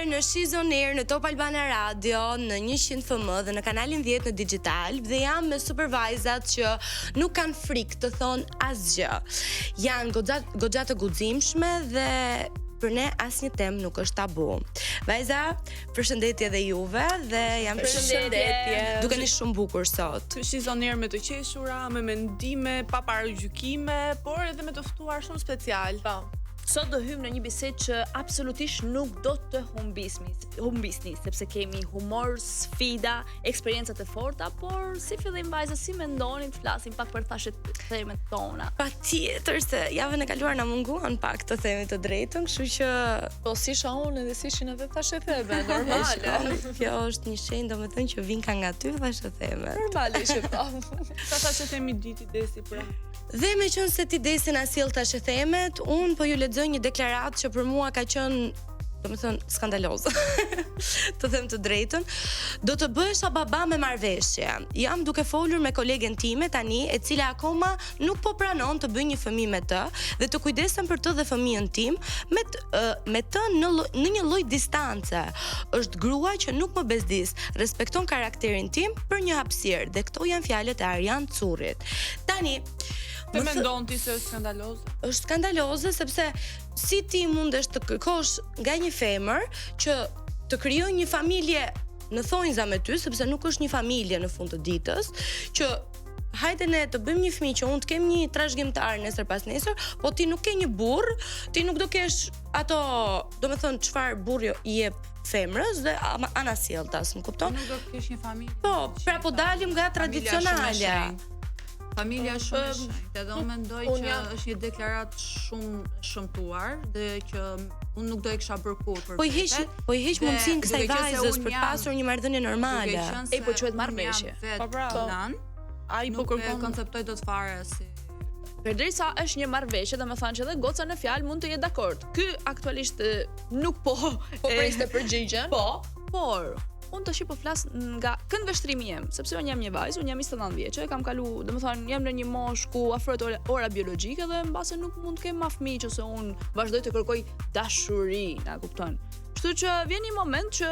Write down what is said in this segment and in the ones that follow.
kthyer në She's on Air në Top Albana Radio në 100 FM dhe në kanalin 10 në digital dhe jam me supervizat që nuk kanë frikë të thonë asgjë. Janë goxha të guximshme dhe për ne asnjë temë nuk është tabu. Vajza, përshëndetje dhe juve dhe jam Përshëndetje. Dukeni shumë bukur sot. She's on Air me të qeshura, me mendime, pa paragjykime, por edhe me të ftuar shumë special. Po. Sot do hymë në një bisedë që absolutisht nuk do të humbisni, sepse kemi humor, sfida, eksperiencat e forta, por si fillim vajza, si mendoni të flasim pak për themet tona? Patjetër se javën e kaluar na munguan pak të themi të drejtën, kështu që Po si isha unë dhe si ishin edhe thashetheme, normale. kjo është një shenjë domethënë që vin ka nga ty thashetheme. Normale ishe pa. Sa thashethemi diti desi pra. Dhe me qënë se ti desi na sjell thashethemet, unë po ju lexoj një deklaratë që për mua ka qenë domethënë skandaloze. Të them të drejtën, do të bëhesha baba me marrëveshje. Jam duke folur me kolegen time tani, e cila akoma nuk po pranon të bëj një fëmijë me të dhe të kujdesem për të dhe fëmijën tim me të në një lloj distance. Është grua që nuk më bezdis, respekton karakterin tim për një hapësirë dhe këto janë fjalët e Arjan Currit. Tani Të mendon ti se është skandaloze? Është skandaloze sepse si ti mundesh të kërkosh nga një femër që të krijojë një familje në thonjza me ty, sepse nuk është një familje në fund të ditës, që hajde ne të bëjmë një fëmijë që unë të kem një trashëgimtar nesër pas nesër, po ti nuk ke një burr, ti nuk do kesh ato, domethënë çfarë burri i jep femrës dhe anasjelltas, më kupton? Nuk do të kesh një familje. Po, pra po dalim nga tradicionalja. Familja shumë e shenjtë, edhe unë mendoj që është një deklaratë shumë shëmtuar dhe që unë nuk do e kisha bërë kurrë për vete. Po i heq mundësinë kësaj vajzës për të pasur një marrëdhënie normale. Po quhet marrëveshje. Po pra. Ai po kërkon konceptoj dot fare si Përderisa është një marrëveshje, domethënë që edhe goca në fjalë mund të jetë dakord. Ky aktualisht nuk po priste përgjigjen. Po, por unë tash po flas nga këndvështrimi im, sepse unë jam një vajzë, unë jam 29 vjeçë, kam kalu, domethënë jam në një moshë ku afrohet ora biologjike dhe mbase nuk mund të kem ma fëmijë ose unë vazhdoj të kërkoj dashuri, na kupton. Kështu që vjen një moment që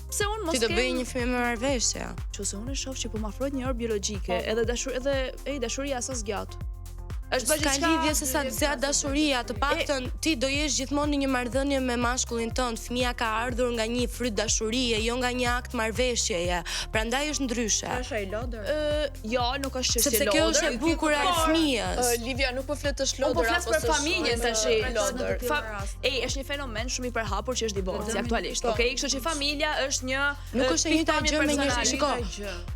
pse unë mos ti do bëj një fëmijë me marrëveshje. Qose unë e shoh që po më afrohet një orë biologjike, edhe dashuria sa zgjat. Është ka lidhje se sa zgjat dashuria, të paktën ti do jesh gjithmonë në një marrëdhënie me mashkullin tënd. Fëmia ka ardhur nga një fryt dashurie, jo nga një akt marrëveshjeje. Prandaj është ndryshe. Është ai lodër? Jo, nuk është çështje lodër. Sepse kjo është e bukur e fëmijës. Livia, nuk po fletësh lodër apo po flas për familjen tash lodër. Është një fenomen shumë i përhapur që është divorci aktualisht. Okej, kështu që familja është një nuk është e njëjta gjë me një shiko.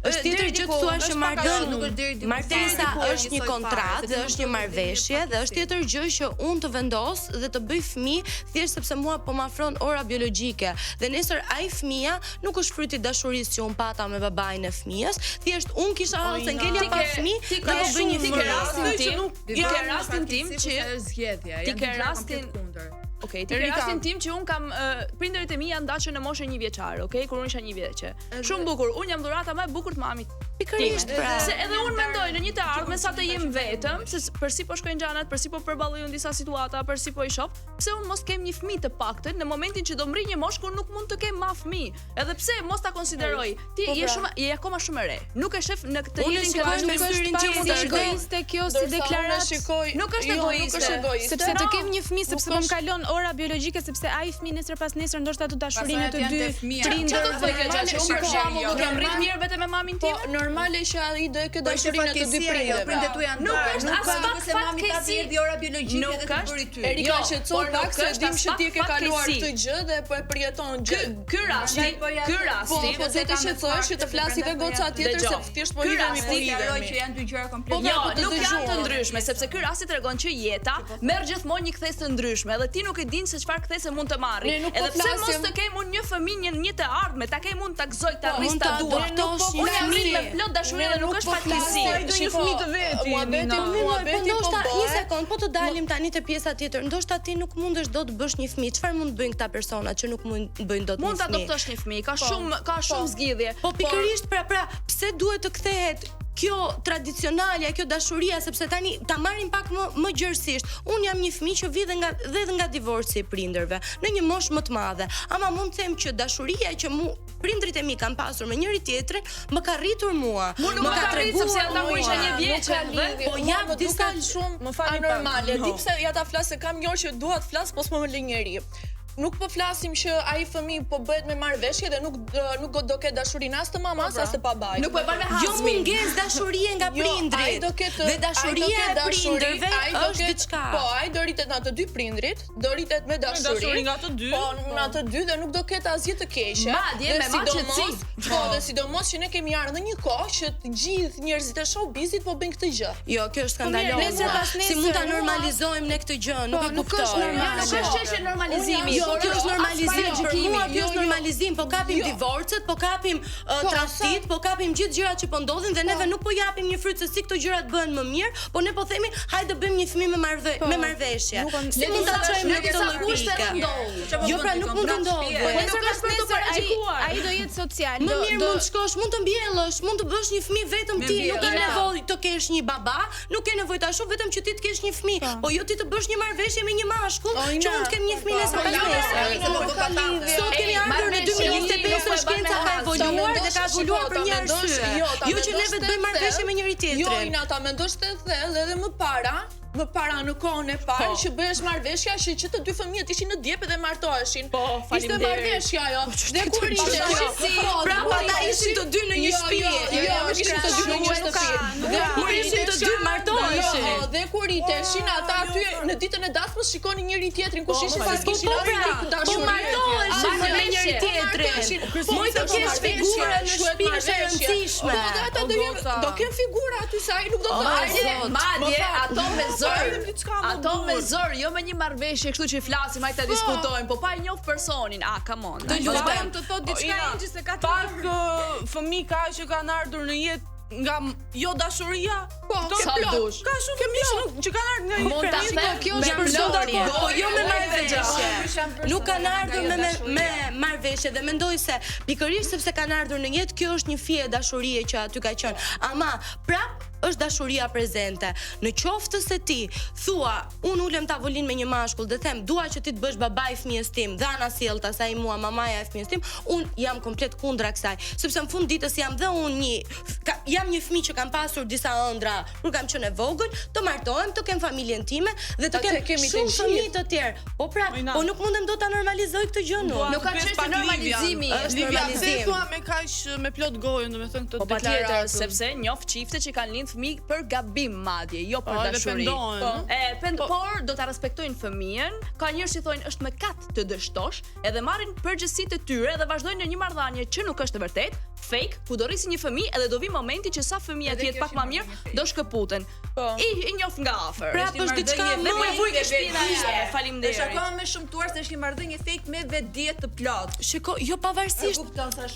Është tjetër gjë të thuash që marrëdhënia është një kontratë dhe është marrëveshje dhe është tjetër gjë që unë të vendos dhe të bëj fëmijë thjesht sepse mua po më afron ora biologjike dhe nesër ai fëmia nuk është fryti i dashurisë që unë pata me babain e fëmijës, thjesht unë kisha hallse ngelja pa fëmijë dhe po bëj një fëmijë. Ti ke rastin tim që zgjedhja, ti ke rastin kundër. Okej, ti ke rastin tim që un kam prindërit e mi janë dashur në moshën 1 vjeçare, okej, kur unë isha 1 vjeçë. Shumë bukur. Un jam dhurata më e bukur të mamit. Pikërisht, pra. Se edhe un mendoj në një të ardhmen sa të jem vetëm, se përsi po shkojnë gjanat, përsi po përballoj në disa situata, përsi po i shoh, pse un mos kem një fëmijë të paktën në momentin që do mri një moshë kur nuk mund të kem më fëmijë. Edhe pse mos ta konsideroj. Ti je akoma shumë e re. Nuk e shef në këtë jetën që me syrin tim është egoiste kjo si deklaratë. Nuk është egoiste, sepse të kem një fëmijë sepse po më kalon ora biologjike sepse ai fëmijë nesër pas nesër ndoshta të dashurinë të dy prindër dhe për shembull do të rrit mirë vetëm me mamin tim. Normale që ai do e ke dashurinë të dy prindërve. Prindet tu janë nuk është as pak se mami ta derdhi ora biologjike dhe të bëri ty. Erika shqetëson pak se dim që ti ke kaluar këtë gjë dhe po e përjeton gjë. Ky rasti, po ti të shqetësohesh që të flasi dhe goca tjetër se thjesht po hidhemi po hidhemi. Që janë dy gjëra komplet. Jo, nuk janë të ndryshme, sepse ky rasti tregon që jeta merr gjithmonë një kthesë të ndryshme dhe ti nuk e din se çfarë kthesë mund të marrë. Edhe pse mos të kem unë një fëmijë një të ardhme, ta kem unë ta gëzoj, ta rris, ta dua. Unë jam rrit me plot dashuri dhe nuk është fatkeqësi. Një fëmijë të vetin. Ndoshta një sekond, po të dalim tani te pjesa tjetër. Ndoshta ti nuk mundesh dot të bësh një fëmijë. Çfarë mund të bëjnë këta persona që nuk mund të bëjnë dot një fëmijë? Mund ta adoptosh një fëmijë, ka shumë zgjidhje. Po pikërisht, pra, pse duhet të kthehet kjo tradicionalja, kjo dashuria, sepse tani ta marrim pak më gjërësisht. Unë jam një fëmijë që vi dhe nga divorci i prindërve, në një moshë më të madhe. Ama mund të them që dashuria që prindrit e mi kanë pasur me njëri tjetrin, më ka rritur mua. Më ka treguar sepse ata më ishin një vjeçë. Po jam disa shumë më fal anormale. Di pse ja ta flas se kam një orë që dua të flas, po s'më lë njeri. Nuk po flasim që ai fëmijë po bëhet me marrëveshje dhe nuk do ketë dashurinë as të mamas as të babait. Nuk po e bën me Jo hasmin. mungesë dashurie nga prindrit. Dhe dashuria e prindërve është diçka. Po, ai do rritet nga të dy prindrit, do rritet me dashuri nga të dy. Po, nga të dy dhe nuk do ketë asgjë të keqe. Madje me maçetësi. Po, dhe sidomos që ne kemi ardhur në një kohë që të gjithë njerëzit e showbizit po bëjnë këtë gjë. Jo, kjo është skandaloze. Si mund ta normalizojmë ne këtë gjë? Nuk e kuptoj. Nuk është çështje normalizimi. Jo, kjo është normalizim, për mua kjo është normalizim, po kapim divorcet, po kapim tradhtit, po kapim gjithë gjërat që po ndodhin dhe neve nuk po japim një fryt se si këto gjërat bëhen më mirë, po ne po themi hajde bëjmë një fëmijë me marrëveshje. Si mund ta çojmë në këtë lloj kushte? Jo, pra nuk mund të ndodhë. Ai do jetë social. Më mirë mund të shkosh, mund të mbjellësh, mund të bësh një fëmijë vetëm ti, nuk ka nevojë të kesh një baba, nuk ke nevojë ta shoh vetëm që ti të kesh një fëmijë, po jo ti të bësh një marrëveshje me një mashkull, që mund të kemë një fëmijë nesër. Sot kemi ardhur në 2025, shkenca ka evoluar dhe ka evoluar për një arsye. Jo që ne vetë bëjmë marrëveshje me njëri tjetrin. Jo, Inata, mendosh të thellë edhe më para në kohën e parë që bëhesh marrëveshja që të dy fëmijët ishin në djep dhe martoheshin. Po, ishte marrëveshja ajo. Dhe kur ishte pra ata ishin të dy në një shtëpi. Jo, ishin të dy në një shtëpi. Dhe kur ishin të dy martoheshin. Dhe kur iteshin ata aty në ditën e dasmës shikonin njëri tjetrin kush ishin pas kishin Po martoheshin me njëri tjetrin. Moj të kesh figura në shtëpi është e rëndësishme. Po ata do kenë figura aty sa ai nuk do të Madje ato me zor, jo me një marrëveshje kështu që flasim, hajde ta diskutojmë, po pa i njoh personin. Come on. Të lutem të thot diçka Inxhi se ka pak fëmijë ka që kanë ardhur në jetë nga jo dashuria, sa dush. Ka shumë fëmijë që kanë ardhur nga një Mund ta them kjo është përdorje. Po jo me marrëveshje. Nuk kanë ardhur me marrëveshje dhe mendoj se pikërisht sepse kanë ardhur në jetë, kjo është një fije dashurie që aty ka qenë. Ama prap është dashuria prezente. Në qoftë se ti thua, unë ulem tavolinë me një mashkull dhe them, dua që ti të bësh babai i fëmijës tim, dhe ana sjellta sa i mua mamaja e fëmijës tim, unë jam komplet kundra kësaj, sepse në fund ditës jam dhe unë jam një fëmijë që kam pasur disa ëndra kur kam qenë e vogël, të martohem, të kem familjen time dhe të kem shumë fëmijë të tjerë. Po pra, po nuk mundem dot ta normalizoj këtë gjë nuk. Nuk ka çështje normalizimi, është normalizim. Thua me kaq me plot gojën, domethënë këtë deklaratë, sepse njoh çifte që kanë lind fëmijë për gabim madje, jo për dashuri. Por do ta respektojnë fëmijën. Ka njerëz që thonë është mëkat të dështosh, edhe marrin përgjegjësitë e tyre dhe vazhdojnë në një marrëdhënie që nuk është e vërtetë, fake, ku do rrisi një fëmijë edhe do vi momenti që sa fëmia të jetë pak më mirë, do shkëputen. I njoh nga afër. Pra është diçka më e vujë shpina. Faleminderit. Është akoma më shumtuar se është një marrëdhënie fake me vetdije të plot. Shiko, jo pavarësisht.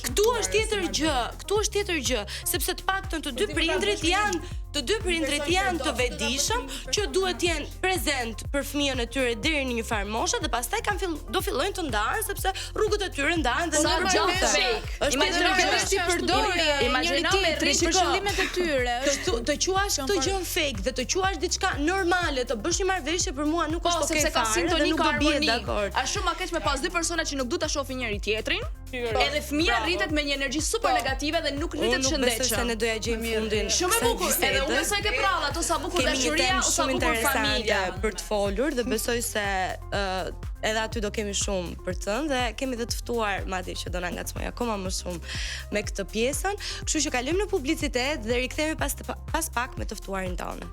Këtu është tjetër gjë, sepse të paktën të dy prindrit janë të vetëdijshëm që duhet të jenë prezent për fëmijën e tyre deri në një farë moshe dhe pastaj do fillojnë të ndahen sepse rrugët e tyre ndahen dhe në gjatë. Është përdorje njëri tjetrit për qëllimet e tyre. Të quash këtë gjë fake dhe të quash diçka normale, të bësh një marrëveshje për mua nuk është okay fare dhe nuk do bie dakord. Është shumë keq me pas dy persona që nuk du ta shohin njëri tjetrin, edhe fëmia rritet me një energji super negative dhe nuk rritet shëndetshëm. Unë besoj se ne do ja gjejmë fundin. Shumë e bukur. Edhe unë besoj ke prava, ato sa bukur dashuria, sa bukur familja për të folur dhe besoj se edhe aty do kemi shumë për të thënë dhe kemi dhe të ftuar madje që do na ngacmoj akoma më shumë me këtë pjesën. Kështu që kalojmë në publicitet dhe rikthehemi pas pak me të ftuarin tonë.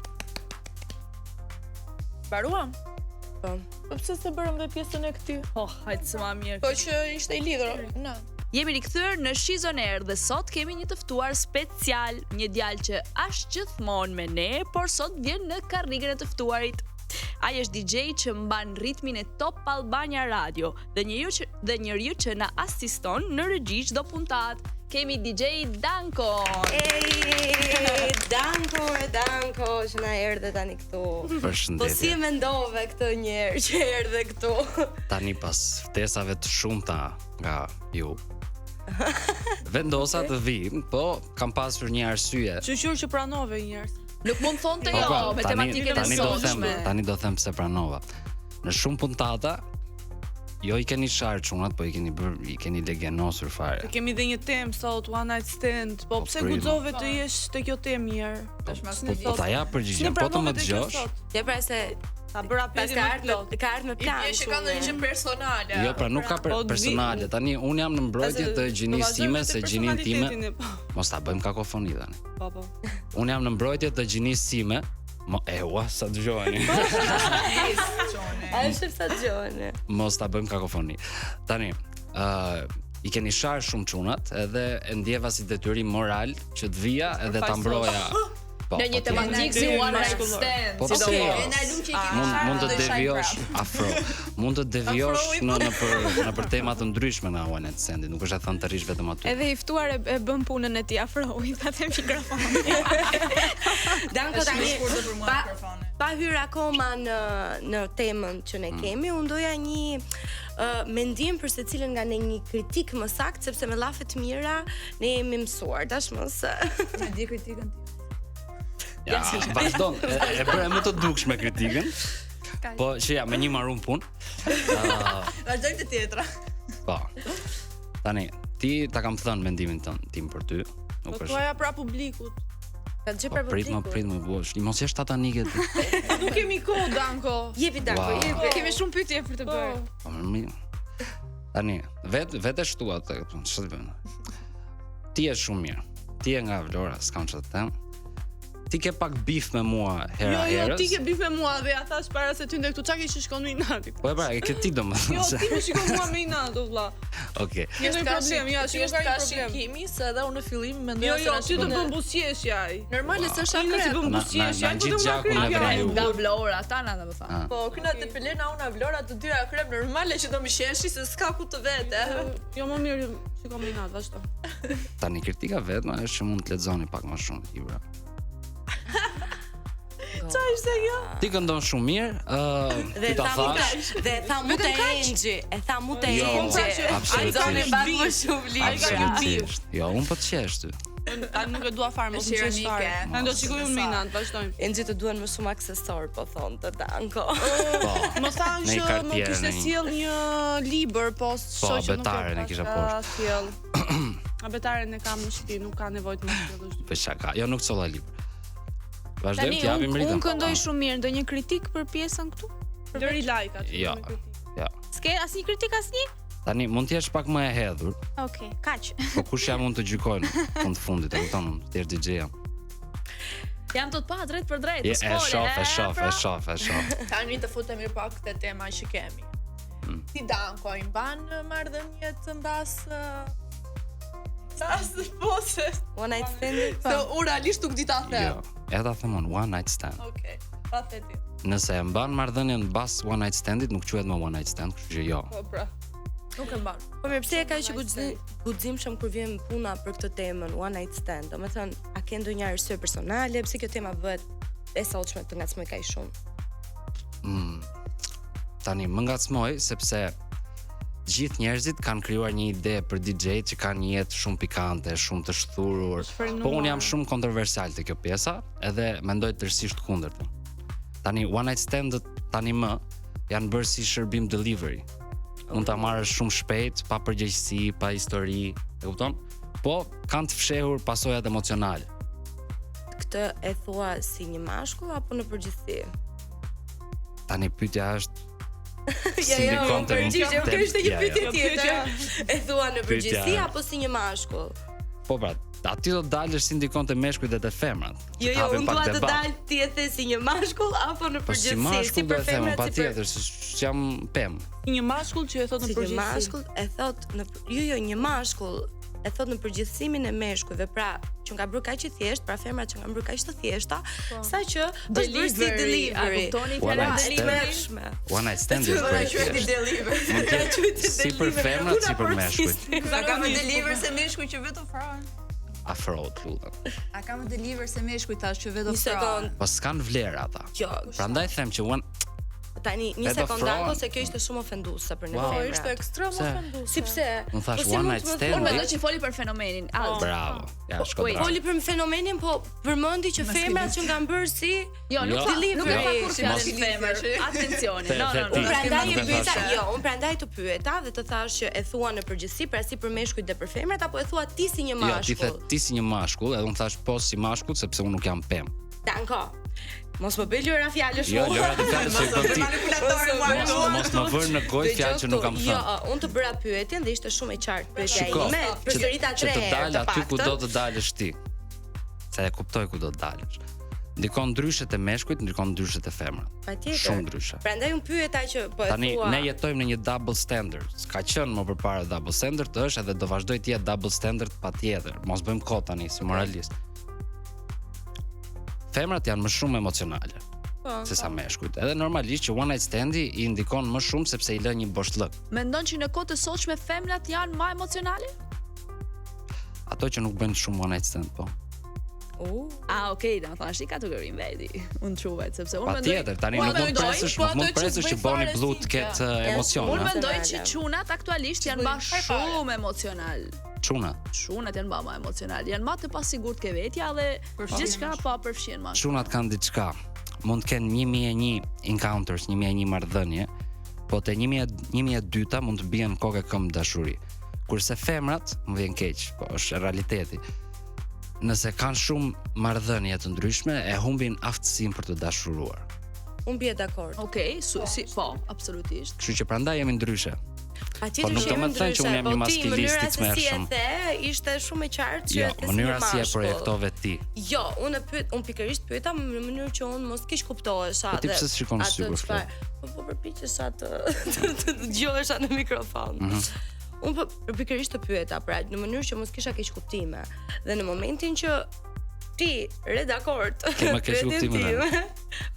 Mbaruam? Po. Po pse se bërëm dhe pjesën e këtij? Hajde se më mirë. Po që ishte i lidhur. Jemi rikthyer në Shizon Air dhe sot kemi një të ftuar special, një djalë që është gjithmonë me ne, por sot vjen në karrigën e të ftuarit. Ai është DJ që mban ritmin e Top Albania Radio dhe njeriu që na asiston në regji çdo puntat. Kemi DJ Danko. Danko që na erdhe tani këtu. Përshëndetje. Po si e mendove këtë njerë që erdhe këtu? Tani pas ftesave të shumta nga ju, Vendosa të vi, po kam pasur një arsye. Qyqyr që pranove një herë. Nuk mund thonte jo me tematikën e sotshme. Tani do them pse pranova. Në shumë puntata jo i keni sharë çunat, po i keni legjenosur fare. Kemi dhe një temë sot, one night stand. Po pse guxove të jesh te kjo temë mirë? Po ta jap përgjigjen, po të më dëgjosh. Ja pra se ta bëra pjesë ka ardhur me plan. I që ka ndonjë gjë personale. Jo, pra nuk ka personale. Tani un jam në mbrojtje të gjinisë time, se gjinin time. Mos ta bëjmë kakofoni tani. Po. Un jam në mbrojtje të gjinisë time. Sa dëgjojeni. Ai shef sa dëgjojeni. Mos ta bëjmë kakofoni. Tani, i keni sharë shumë çunat, edhe e ndjeva si detyrim moral që të vija edhe ta mbroja. Në një tematikë si one night stand. Po mund të devijosh afro. Mund të devijosh nëpër tema të ndryshme në one night stand, nuk është e thënë të rish vetëm aty. Edhe i ftuar e bën punën e tij afro, i thatë mikrofonin. Danko tani pa hyrë akoma në temën që ne kemi, unë doja një mendim për secilin nga ne, një kritik më sakt, sepse me llafe të mira ne jemi mësuar tashmë se e di kritikën ti. Ja, vazhdon, e bëre më të dukshme kritikën. Po që ja, me një marrun punë. Vazhdojmë të tjetra. Po. Tani, ti ta kam thënë mendimin tim për ty. Po thuaja pra publikut. Ka gjë për publikut. Prit më bosh. I mos jesh tatanike ti. Nuk kemi kohë, Danko. Jepi Danko, jepi. Kemi shumë pyetje për të bërë. Po mirë. Tani, vetë shtua të ç'të bën. Ti je shumë mirë. Ti je nga Vlora, s'kam ç'të them. Ti ke pak bif me mua herës. Jo, ti ke bif me mua dhe ja thash para se ty ndaj këtu çka ke shkon në inat. Po e pra, e ke ti domethënë. Jo, ti më shikon mua me inat, vëlla. Okej. Një problem, ja, Ti është ka shikimi se edhe unë në fillim mendoja se Jo, ti të bën buzëqeshja ai. Normale se është Ai si bën buzëqeshja, po do të na vraju. Nga Vlora, tana domethënë. Po, këna të Pelena, unë Vlora, të dyja krem normale që do më qeshi se s'ka ku të vete. Jo, më mirë, shikoj me inat, vazhdo. Tani kritika vetëm është që mund të lexoni pak më shumë libra. Çfarë ishte kjo? Ti këndon shumë mirë, ti ta thash. Dhe tha mu te Engji, e tha mu te Engji. Ai zonë pak më shumë libra. Jo, unë po të qesh ty. Ai nuk e dua fare, mos më qesh fare. Ne do shikojmë unë me inat, vazhdojmë. Engji të duan më shumë aksesor, po thonte Danko. Më thanë që më kishte sjell një libër, po shoh që nuk e betaren e kisha poshtë. Abetaren e kam në shtëpi, nuk ka nevojë të më sjellësh. Po çka? Jo, nuk solla libër. Vazhdojmë të japim ritëm. Unë këndoj shumë mirë, ndonjë kritik për pjesën këtu? Lëri like aty. Jo. Ja. S'ke asnjë kritik asnjë? Tani mund të jesh pak më e hedhur. Okej, kaq. Po kush jam unë të gjykojnë fund fundit, e kupton, unë të DJ-ja. Jam të pa drejt për drejt. E shoh. Tani të futemi pak te tema që kemi. Ti Danko, i mban marrëdhëniet mbas pose. One night stand. Se unë realisht nuk di ta them. Jo, e ta themon one night stand. Okej, pa theti. Nëse e mban marrëdhënien mbas one night standit, nuk quhet më one night stand, kështu që jo. Po pra. Nuk e mban. Po mirë, pse e ka që guximshëm kur vjen puna për këtë temën one night stand? Domethënë, a ke ndonjë arsye personale pse kjo tema bëhet e sotshme të ngacmoj kaq shumë? Tani më ngacmoj sepse gjithë njerëzit kanë krijuar një ide për DJ që kanë një jetë shumë pikante, shumë të shthurur. Po unë jam shumë kontroversial te kjo pjesa, edhe mendoj tërësisht kundërtën. Tani one night stand tani më janë bërë si shërbim delivery. Mund ta marrësh shumë shpejt, pa përgjegjësi, pa histori, e kupton? Po kanë të fshehur pasojat emocionale. Këtë e thua si një mashkull apo në përgjithësi? Tani pyetja është Jo, përgjigje, kjo është një pyetje tjetër. E thua në përgjithësi Pyetja- apo si një mashkull? Po pra, aty do dalësh si ndikon te meshkujt dhe te femrat. Jo, unë dua të dal ti e the si një mashkull apo në Po si përgjithësi, mashkull do për e them, femrat, patjetër, se jam pem. Një mashkull që e thot në si një përgjithësi. mashkull e thot në një mashkull e thot në përgjithësimin e meshkujve, pra që nga bërë kaq i thjesht, pra femrat që nga bërë kaq të thjeshta, saqë është bërë si delivery. One night stand. One night stand është bërë. delivery. Si për femrat, si për meshkujt. A ka më deliver se meshkuj që vetë ofron? Afrohet lutem. A ka më deliver se meshkuj tash që vetë Një ofron? sekond. Po s'kan vlerë ata. Jo, Prandaj them që Tani një sekond Danko se kjo ishte shumë ofenduese për ne femrat. Ishte ekstrem ofenduese. Si pse? Unë thash one night stand. Unë mendoj që foli për fenomenin. Bravo. Ja, shko bravo. Foli për fenomenin, po përmendi që femrat që kanë bërë si nuk ka kur fjalën femër. Atencioni. Unë prandaj e pyeta, unë prandaj të pyeta dhe të thash që e thua në përgjithësi, pra si për meshkujt dhe për femrat apo e thua ti si një mashkull? Jo, ti the ti si një mashkull, edhe unë thash po si mashkull sepse unë nuk jam pem. Danko. Mos më bëj lëra fjalë shumë. Jo, lëra të fjalë se po ti. Mos më vër në gojë fjalë që nuk kam thënë. Jo, unë të bëra pyetjen dhe ishte shumë e qartë pyetja ime. Përsërita 3 herë. Të dalë aty ku do të dalësh ti. Se e kuptoj ku do të dalësh. Ndikon ndryshe te meshkujt, ndikon ndryshe te femrat. Patjetër. Shumë ndryshe. Prandaj un pyeta që po e thua. Tani ne jetojmë në një double standard. Ka qenë më përpara double standard, është edhe do vazhdoj të jetë double standard patjetër. Mos bëjmë kot tani si moralist. Femrat janë më shumë emocionale se sa meshkujt. Edhe normalisht që one night standi i ndikon më shumë sepse i lë një boshllëk. Mendon që në kohë të sotshme femrat janë më emocionale? Ato që nuk bëjnë shumë one night stand, po. Okej, domethënë është i kategorinë veti. Unë quhet sepse unë mendoj. Patjetër, tani nuk mund presësh që bëni blu të ketë emocion. Unë mendoj që çunat aktualisht janë më shumë emocional. Çunat janë më emocional, janë më të pasigurt ke vetja dhe gjithçka po përfshin më. Çunat kanë diçka. Mund të kenë 1001 encounters, 1001 marrëdhënie, po te 1002 mund të bien kokë këmbë dashuri. Kurse femrat, më vjen keq, po është realiteti. Nëse kanë shumë marrëdhënie të ndryshme, e humbin aftësinë për të dashuruar. Unë bie dakord. Okej, po, absolutisht. Kështu që prandaj jemi ndryshe. Patjetër nuk do të thënë që unë jam një maskilist i tmerrshëm. Ishte shumë e qartë që jo, mënyra si e projektove ti. Jo, unë pikërisht pyeta në mënyrë që unë mos kish kuptohesha. Po ti pse shikon sikur? Po përpiqesha të dëgjohesha në mikrofon. Unë pikërisht të pyeta, pra në mënyrë që mos kisha keq kuptime. Dhe në momentin që ti redakord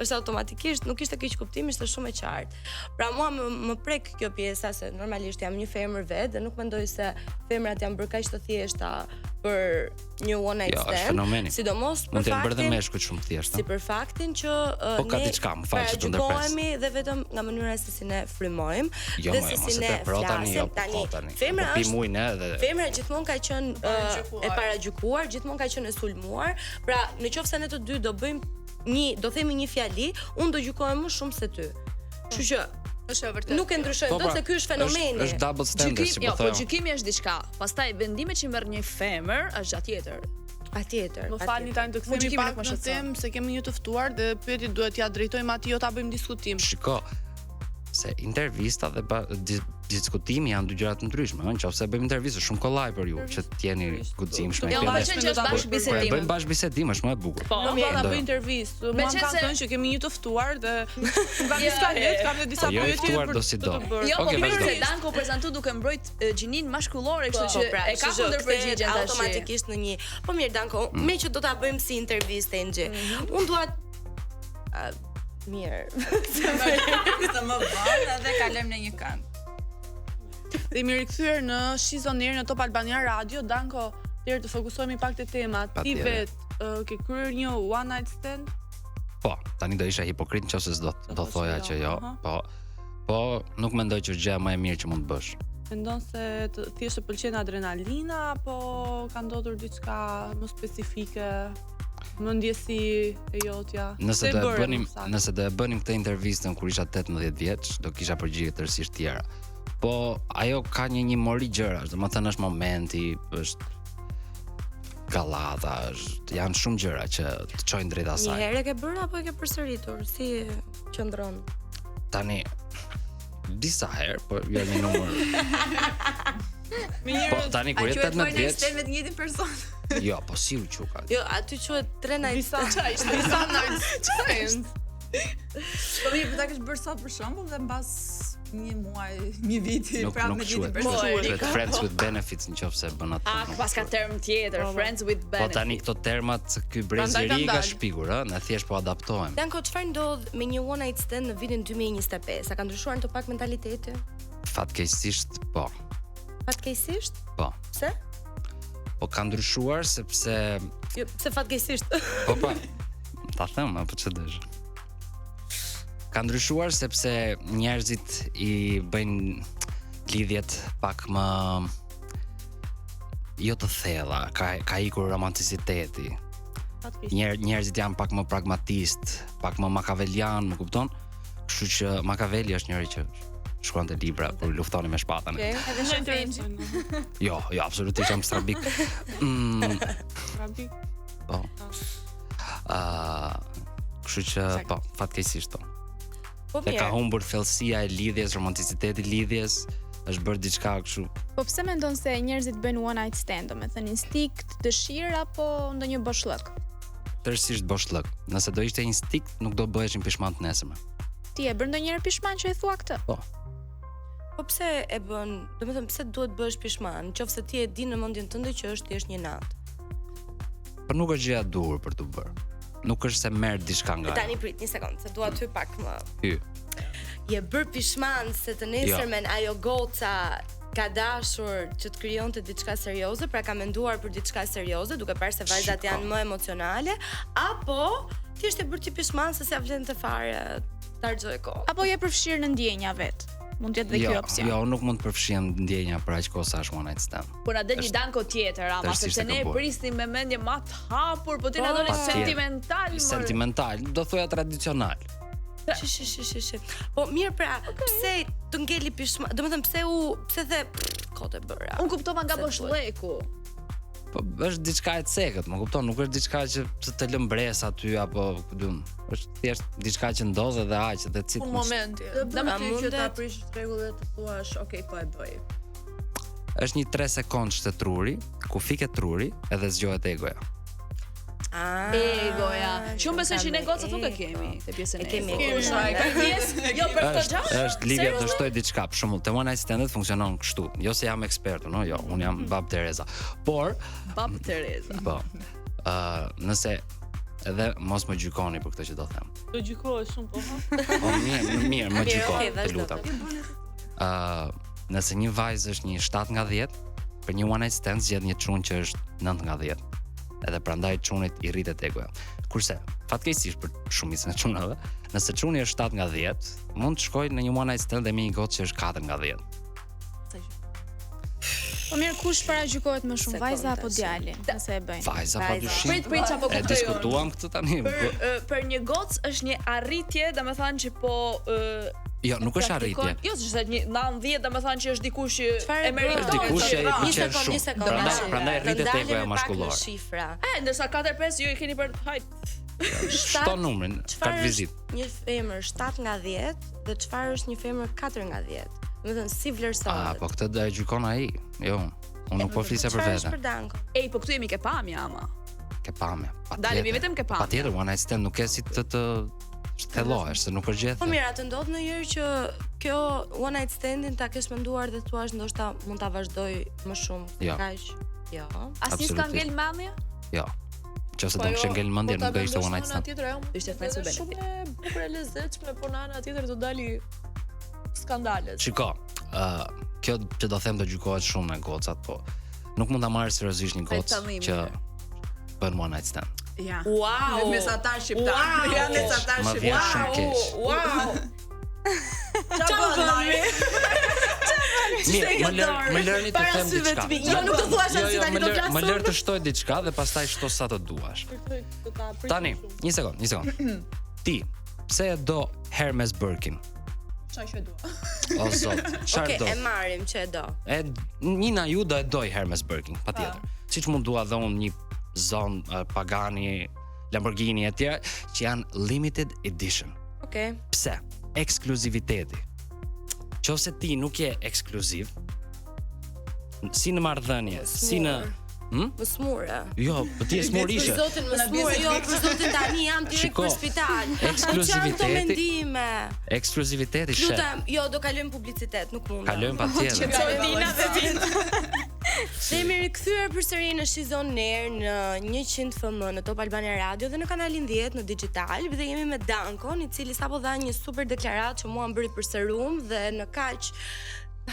është automatikisht nuk ishte keq kuptim, ishte shumë e qartë. Pra mua më prek kjo pjesa se normalisht jam një femër vetë dhe nuk mendoj se femrat janë bërë kaq të thjeshta për një one night stand. Jo, është fenomeni. Sidomos për faktin. Mund të bërë dhe meshkujt shumë thjeshtë. Si për faktin që po ka diçka, më fal që të ndërpres. Dhe vetëm nga mënyra se si ne frymojmë dhe se si ne flasim. Femra gjithmonë ka qenë e paragjykuar, gjithmonë ka qenë e sulmuar. Pra, nëse ne të dy do bëjmë do themi një fjali, unë do gjykohem më shumë se ty. Kështu që është e vërtetë. Nuk e ndryshojmë dot se ky është fenomeni. Është double standard, si po them. Po gjykimi është diçka. Pastaj vendimet që merr një femër është gjë tjetër. Patjetër. Më falni tani të kthemi pak në temë se kemi një të ftuar dhe pyetjet duhet ja drejtojmë atij, jo ta bëjmë diskutim. Shiko. Se intervista dhe diskutimi janë dy gjëra të ndryshme, nëse bëjmë intervistë shumë kollaj për ju, që të jeni guximshme. Jo, vazhdon që është bashkëbisedim. Bëjmë bashkëbisedim, është më e bukur. Po, do ta bëj intervistë. Mua kam thënë që kemi një të ftuar dhe kam disa let, kam disa pyetje. Jo, ftuar do si do. Jo, po mirë, Danko prezantu duke mbrojt gjinin maskullore, kështu që e ka kundër përgjigjen tash. Automatikisht në një. Po mirë, Danko, me që do ta bëjmë si intervistë Engji. Unë dua mirë. Sa më vonë dhe kalojmë në një kënd. Dhe jemi rikthyer në Shizoner në Top Albania Radio. Danko, deri të fokusohemi pak te tema. Ti vet ke kryer një one night stand? Po, tani do isha hipokrit nëse do thoja që jo. Po, nuk mendoj që është gjëja më e mirë që mund të bësh. Mendon se thjesht të pëlqen adrenalina apo ka ndodhur diçka më specifike? Më ndjesi e jotja. Nëse do e bënim këtë intervistën kur isha 18 vjeç, do kisha përgjigje tërësisht tjera. Po ajo ka një mori gjërash, domethënë është momenti, është gallata, janë shumë gjëra që të çojnë drejt asaj. Një herë e ke bërë apo e ke përsëritur? Si qëndron? Tani disa herë, po jo një numër. Po tani kur jetë 18 vjeç, me të njëjtin person. Jo, po si u quka? Jo, aty quhet 3 night stand. Disa night stand. Po mirë, ta kesh bërë sot për shembull dhe mbas një muaj, një viti prapë me njëjtin person. Quhet friends with benefits nëse bën atë. Pas ka term tjetër, friends with benefits. Po tani këto termat ky brezëri ka shpikur, ëh, ne thjesht po adaptohem. Danko, çfarë ndodh me një one night stand në vitin 2025? A ka ndryshuar në të pak mentaliteti? Fatkeqësisht, po. Fatkeqësisht? Po. Pse? Po ka ndryshuar sepse jo, pse fatkeqësisht. Po. Ta them apo ç'dësh? Ka ndryshuar sepse njerëzit i bëjnë lidhjet pak më jo të thella, ka ikur romanticiteti. Njerëzit janë pak më pragmatist, pak më makavelian, më kupton? Kështu që Makaveli është njëri që shkruante libra kur luftoni me shpatën. Edhe shëndenci. Jo, absolutisht jam strabik. Strabik. Po. Kështu që po, fatkeqësisht po. Po Dhe ka mirë. humbur thellësia e lidhjes, romanticiteti i lidhjes, është bërë diçka kështu. Po pse mendon se njerëzit bëjnë one night stand, domethënë instinkt, dëshirë apo ndonjë boshllëk? Tërësisht boshllëk. Nëse do ishte instinkt, nuk do bëheshin pishman të nesërme. Ti e bën ndonjëherë pishman që e thua këtë? Po. Po pse e bën? Domethënë pse duhet bësh pishman, nëse ti e di në mendjen tënde që është thjesht një natë. Po nuk është gjë e duhur për të bërë. Nuk është se merr diçka nga. Tani prit një sekond, se dua ty pak më. Hy. Je bër pishman se të nesërmen ajo goca ka dashur që të krijonte diçka serioze, pra ka menduar për diçka serioze, duke parë se vajzat janë më emocionale, apo thjesht e bër ti pishman se s'ia vlen të fare ta harxoj kohë. Apo je përfshirë në ndjenja vet? Mund të jetë dhe ky opsion. Jo, nuk mund të përfshihem ndjenja për aq kohë sa është one night stand. Po na del një danko tjetër, ama Tërësisht sepse e ne gabuar. prisnim me mendje më të hapur, po ti na dole Patjetër. sentimental. Sentimental, do thoja tradicional. Shi. Po mirë pra, pse të ngeli pishman? Domethënë pse the kote bëra. Unë kuptova nga boshllëku. Po është diçka e cekët, më kupton, nuk është diçka që të lëm bresa aty apo ku diun. Është thjesht diçka që ndodh dhe aq dhe cik. Në momenti. Dëmë ty që ta mundet- prish rregullat të thuash, okay, po e bëj. Është një 3 sekond shtetëruri, ku fiket truri edhe zgjohet egoja. Egoja. Shumë besoj që ne gocat nuk e kemi te pjesën e. E kemi. Jo për këtë gjë. Është lidhje të shtoj diçka, për shembull, te one night stand-et funksionon kështu. Jo se jam ekspert, no, jo, un jam bab Tereza. Por, Bab Tereza. po. Nëse edhe mos më gjykoni për këtë që do them. Do gjykohesh shumë po. Po mirë, më gjyko, okay, të vazhdo. lutem. Nëse një vajzë është një 7 nga 10, për një one night stand zgjedh një çun që është 9 nga 10. Edhe prandaj çunit i rritet egoja. Kurse, fatkeqësisht për shumicën e çunave, nëse çuni është 7 nga 10, mund të shkojë në një one night stand dhe me një gotë që është 4 nga 10. Po mirë, kush paragjykohet më shumë, Sekond, vajza apo tash. djali, nëse e bëjnë? Vajza pa dyshim. Prit çapo E kuptoj. diskutuam këtë tani. Për një gocë është një arritje, domethënë që po Jo, nuk është arritje. Jo, s'është një 90, domethënë që është dikush që Çfarë e meriton. Është dikush që i Një pëlqen sekond, një shumë. sekond. Prandaj rritet Të egoja ndalemi pak në maskullore. shifra. Ndërsa 4-5 ju i keni për hajt. Shto numrin, Çfarë kat vizit. është një femër 7 nga 10 dhe çfarë është një femër 4 nga 10? Domethënë si vlerësohet? Po këtë do e gjykon ai. Jo, unë nuk po flisja për Çfarë është veten. për danko? Ej, po këtu jemi ke pamja ama. Ke pamje. Dalemi vetëm ke pamje. Patjetër, one night stand nuk ke si të shthellohesh, se nuk është gjë e Po thjeshtë. mirë, atë ndodh ndonjëherë që kjo one night standin ta kesh menduar dhe thua ndoshta mund ta vazhdoj më shumë. Jo. Kaq. Jo. Asnjë s'ka Absolutisht. ngel mendje? Jo. Nëse do të kishe ngel mendje, nuk do ishte one night stand. Tjetër ajo Ishte friends with benefit. Shumë e bukur e lezetshme, por në ana tjetër do dali skandale. Shiko, kjo që do them do gjykohet shumë me gocat, po nuk mund ta marrësh seriozisht një gocë tallimi, që bën one night stand. Ja. Wow. Mesatar shqiptar. Wow. Ja mesatar Më shqiptar. vjen shumë keq. Wow. Çfarë bën? Mirë, më lërni të them diçka. Jo, nuk të thuash as si tani do flas. Më lër të shtoj diçka dhe pastaj shto sa të duash. Tani, një sekond. Ti, pse e do Hermes Birkin? Çfarë që dua? O zot, çfarë Okej, do? e marrim që e do. Njëna ju do e doj Hermes Birkin, patjetër. Siç mund dua dhe unë një zonë Pagani, Lamborghini e tjera që janë limited edition. Okej. Pse? Ekskluziviteti. Qofse ti nuk je ekskluziv, si në marrëdhënie, si në Më smurë. Jo, po ti je smurishe. Për zotin më smurë, jo, për zotin tani jam direkt Shiko, për spital. ekskluziviteti- Çfarë mendime? Ekskluziviteti sheh. Lutem, jo, do kalojmë publicitet, nuk mund. Kalojmë patjetër. Dina dhe Dina. Jemi rikthyer përsëri në Shizon Air në 100 FM në Top Albania Radio dhe në kanalin 10 në digital dhe jemi me Dankon, i cili sapo dha një super deklaratë që mua më bëri për serum dhe në kaq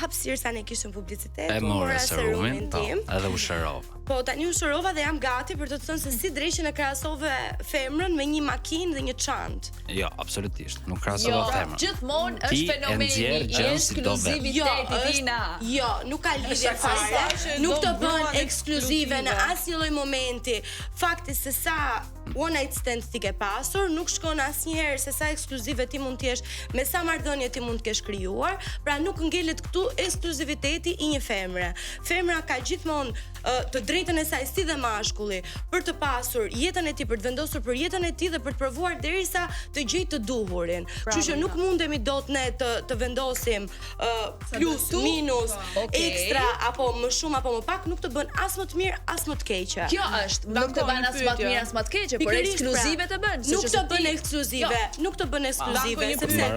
hapësirë sa ne kishim publicitet, E more serumin, tim. edhe u shërova. Po tani u shërova dhe jam gati për të thënë se si drejshën e krahasove femrën me një makinë dhe një çantë. Jo, absolutisht, nuk krahasova femrën. Gjithmonë Ti është fenomeni e nxjerr i gjën si do vet. ekskluzivitetit Tina. Jo, nuk ka lidhje fare. Nuk të bën ekskluzive në asnjë lloj momenti. Fakti se sa one night stand ti ke pasur, nuk shkon asnjëherë se sa ekskluzive ti mund të jesh, me sa marrëdhënie ti mund të kesh krijuar, pra nuk ngelet këtu ekskluziviteti i një femre. Femra ka gjithmonë të drejtën e saj si dhe mashkulli për të pasur jetën e tij, për të vendosur për jetën e tij dhe për të provuar derisa të gjejë të duhurin. Kështu që nuk mundemi dot ne të vendosim plus, minus, ekstra apo më shumë apo më pak, nuk të bën as më të mirë as më të keqe. Kjo është, nuk të bën as më të mirë as më të keqe, por ekskluzive të bën. Nuk të bën ekskluzive, nuk të bën ekskluzive, sepse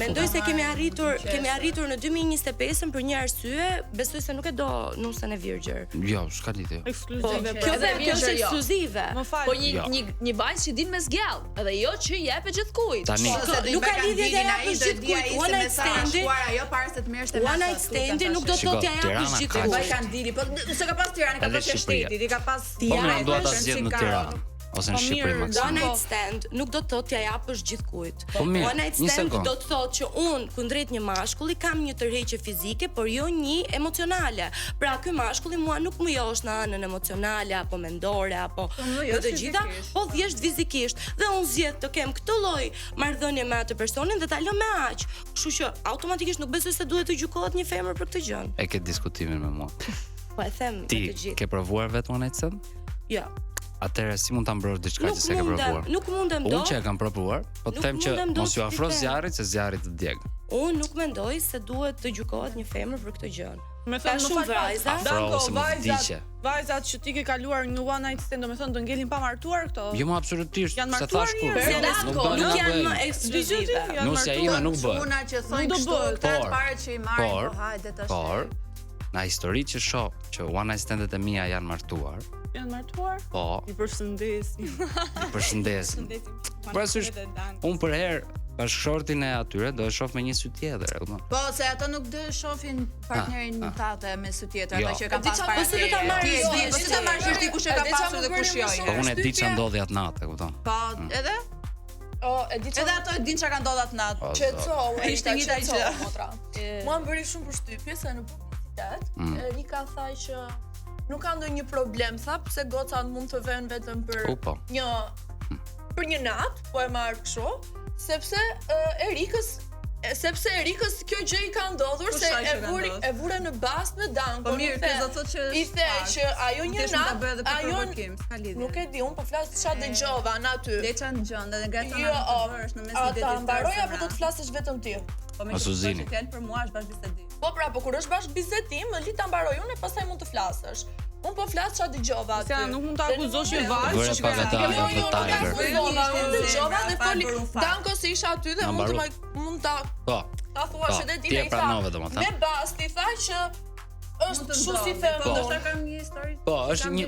mendoj se kemi arritur në 2025 për një arsye, besoj se nuk e do nusën e Virgjër. Jo, s'ka lidhje. Ekskluzive. Kjo është ekskluzive. Më fal. Po një vajzë që din me zgjall, edhe jo që jepet gjithkujt. Tani Nuk ka lidhje të japësh gjithkujt. One night standi, ajo para se të merresh te one night standi nuk do të thotë ja japësh gjithkujt. Vaj kandili, po se ka pas Tiranë, ka pas shtetit, i ka pas po më dua ta zgjedh në Tiranë ose në Shqipëri One maksimum. night stand nuk do të thotë ja japësh gjithkujt. Po mirë, One night një stand sekond. do të thotë që unë kundrejt një mashkulli kam një tërheqje fizike, por jo një emocionale. Pra ky mashkulli mua nuk më josh në anën emocionale apo mendore apo në të gjitha, po thjesht fizikisht. Dhe unë zgjedh të kem këtë lloj marrëdhënie me atë personin dhe ta lëm me aq. Kështu që automatikisht nuk besoj se duhet të gjykohet një femër për këtë gjë. E ke diskutimin me mua. Po e them me Ti të gjithë. ke provuar vetë one night stand? Jo. Atëherë si mund ta mbrosh diçka që s'e ke provuar? Nuk mundem do. Unë që e kam provuar, po të Nuk them që mundem dot mos ju si afro them. zjarrit se zjarri të djeg. Unë nuk mendoj se duhet të gjykohet një femër për këtë gjë. Me Ka shumë vajza. Afro ose më vdiqe. Vajzat që ti ke kaluar një one night stand, domethënë do ngelin pa martuar këto. Jo më absolutisht, Janë se martuar thash kur. njerëz. Nuk do Nuk janë më bëj. ekskluzive. Nusja ime nuk bëhet. Çuna që thonë do kështu, bëhet. këta pare që i marrin, Por, po hajde tash. por, na histori që shoh që one night standet e mia janë martuar, Janë martuar? po, I përshëndes. përshëndesim. Parasysh, unë për herë bashkëshortin e atyre do e shoh me një sy tjetër, e kupton? Po se ato nuk do shohin partnerin tate me sy tjetër, Jo. ata që kanë pas para. Po si do ta marrësh Ti, po si do ta marrësh ti kush e ka pasur dhe kush jo. Po unë e di ç'a ndodhi atë natë, e kupton? Po, edhe? E di Edhe ato e din çka ka ndodhur atë natë. Po, Qetso, Ishte një taj gjë. motra. Mua më bëri shumë përshtypje se në publicitet, Erika tha që nuk ka ndonjë problem, tha, pse gocat mund të vënë vetëm për Po. për një natë, po e marr kështu, sepse Erikës kjo gjë i ka ndodhur se e vure në bast në Danko. Po mirë, kjo do thotë që i the që ajo një natë, ajo s'ka lidhje. nuk e di, unë po flas çfarë dëgjova në aty. Leça ngjon edhe nga Jo, të vërsh në mes ata ditës. mbaroj apo do të flasësh vetëm ti? Po me Suzini. fjalë për mua është bashkëbisedim. Po pra, po kur është bashkë bizedim, li ta mbaroj unë e pastaj mund të flasësh. Unë po flas çfarë dëgjova aty. Se nuk mund ta akuzosh një Vëre vajzë pak ata Jo, nga jo, nuk Tiger. akuzova, unë dëgjova dhe foli. Bërë fakt. Danko se isha aty dhe mund ta Po. ta thuash edhe ti ti e i pranove domethënë. Me bast i tha që është kështu si them. Po. Ndoshta kam një histori. Po, është një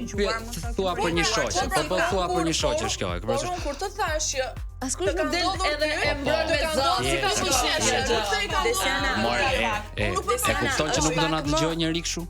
thua për një shoqe, po thua për një shoqe është kjo, e Por kupton? unë kur të thash që Askush nuk del edhe e mbron me zot. E kupton që nuk do na dëgjoj njëri kështu?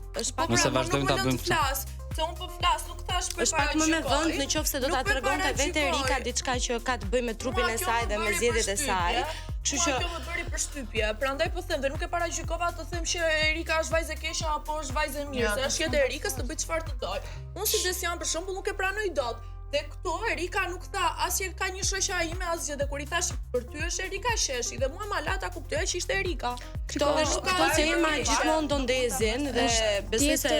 Nëse vazhdojmë ta bëjmë këtë. Se unë po flas, nuk thash për Është pak më me vend nëse do ta tregonte vetë Erika diçka që ka të bëjë me trupin e saj dhe me zgjedhjet e saj. Kështu që kjo më bëri përshtypje. Prandaj po them dhe nuk e paragjykova të them që Erika është vajzë e keqe apo është vajzë e mirë, se është jetë e Erikës të bëj çfarë të doj. Unë si Desian për shembull nuk e pranoj dot. Dhe këtu Erika nuk tha asje ka një shoqja ime asgjë, dhe kur i thash për ty është Erika sheshi dhe mua ma lata kuptoja që ishte Erika. këto tema gjithmonë do ndezin dhe besoj se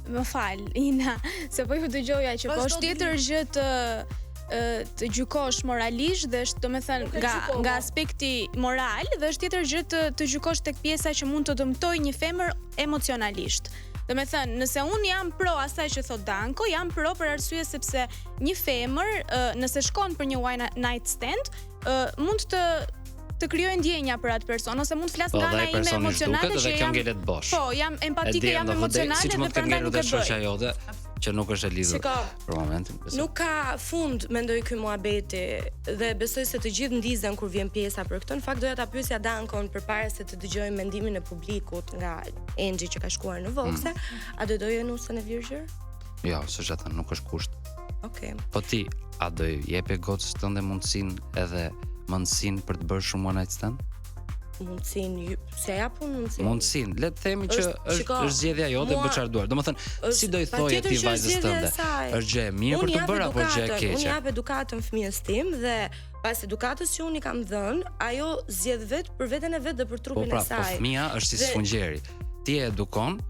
Më fal, Ina, se po ju dëgjoja që po është tjetër gjë të gjykosh moralisht dhe është domethënë nga aspekti moral dhe është tjetër gjë të gjykosh tek pjesa që mund të dëmtojë një femër emocionalisht. Domethënë, nëse unë jam pro asaj që thot Danko, jam pro për arsye sepse një femër nëse shkon për një one night stand, mund të krijojë ndjenja për atë person ose mund të flas nga ana ime emocionale që kjo ngelet bosh. Po, jam empatike, jam emocionale dhe dhe prandaj nuk e bëj. shoqja jote që që nuk është e lidhur për momentin. Nuk ka fund, mendoj ky muhabeti dhe besoj se të gjithë ndizen kur vjen pjesa për këtë. Në fakt doja ta pyesja Dankon përpara se të dëgjojmë mendimin e publikut nga Engji që ka shkuar në Vokse, a do doje nusën e virgjër? Jo, s'është atë, nuk është kusht. Okej. Po ti, a do jepe gocës tënde mundësinë për të bërë shumë one night stand? Mundsinë, se japun mundsinë. Mundsinë, le të themi që është zgjedhja jote për çfarë duar. Domethënë, si do i thoje ti vajzës tënde? Është gjë e mirë për të bërë apo gjë e keqe? Unë jap edukatën fëmijës tim dhe pas edukatës që unë i kam dhënë, ajo zgjedh vetë për veten e vet dhe për trupin e saj. Po fëmia është si sfungjeri. Ti e edukon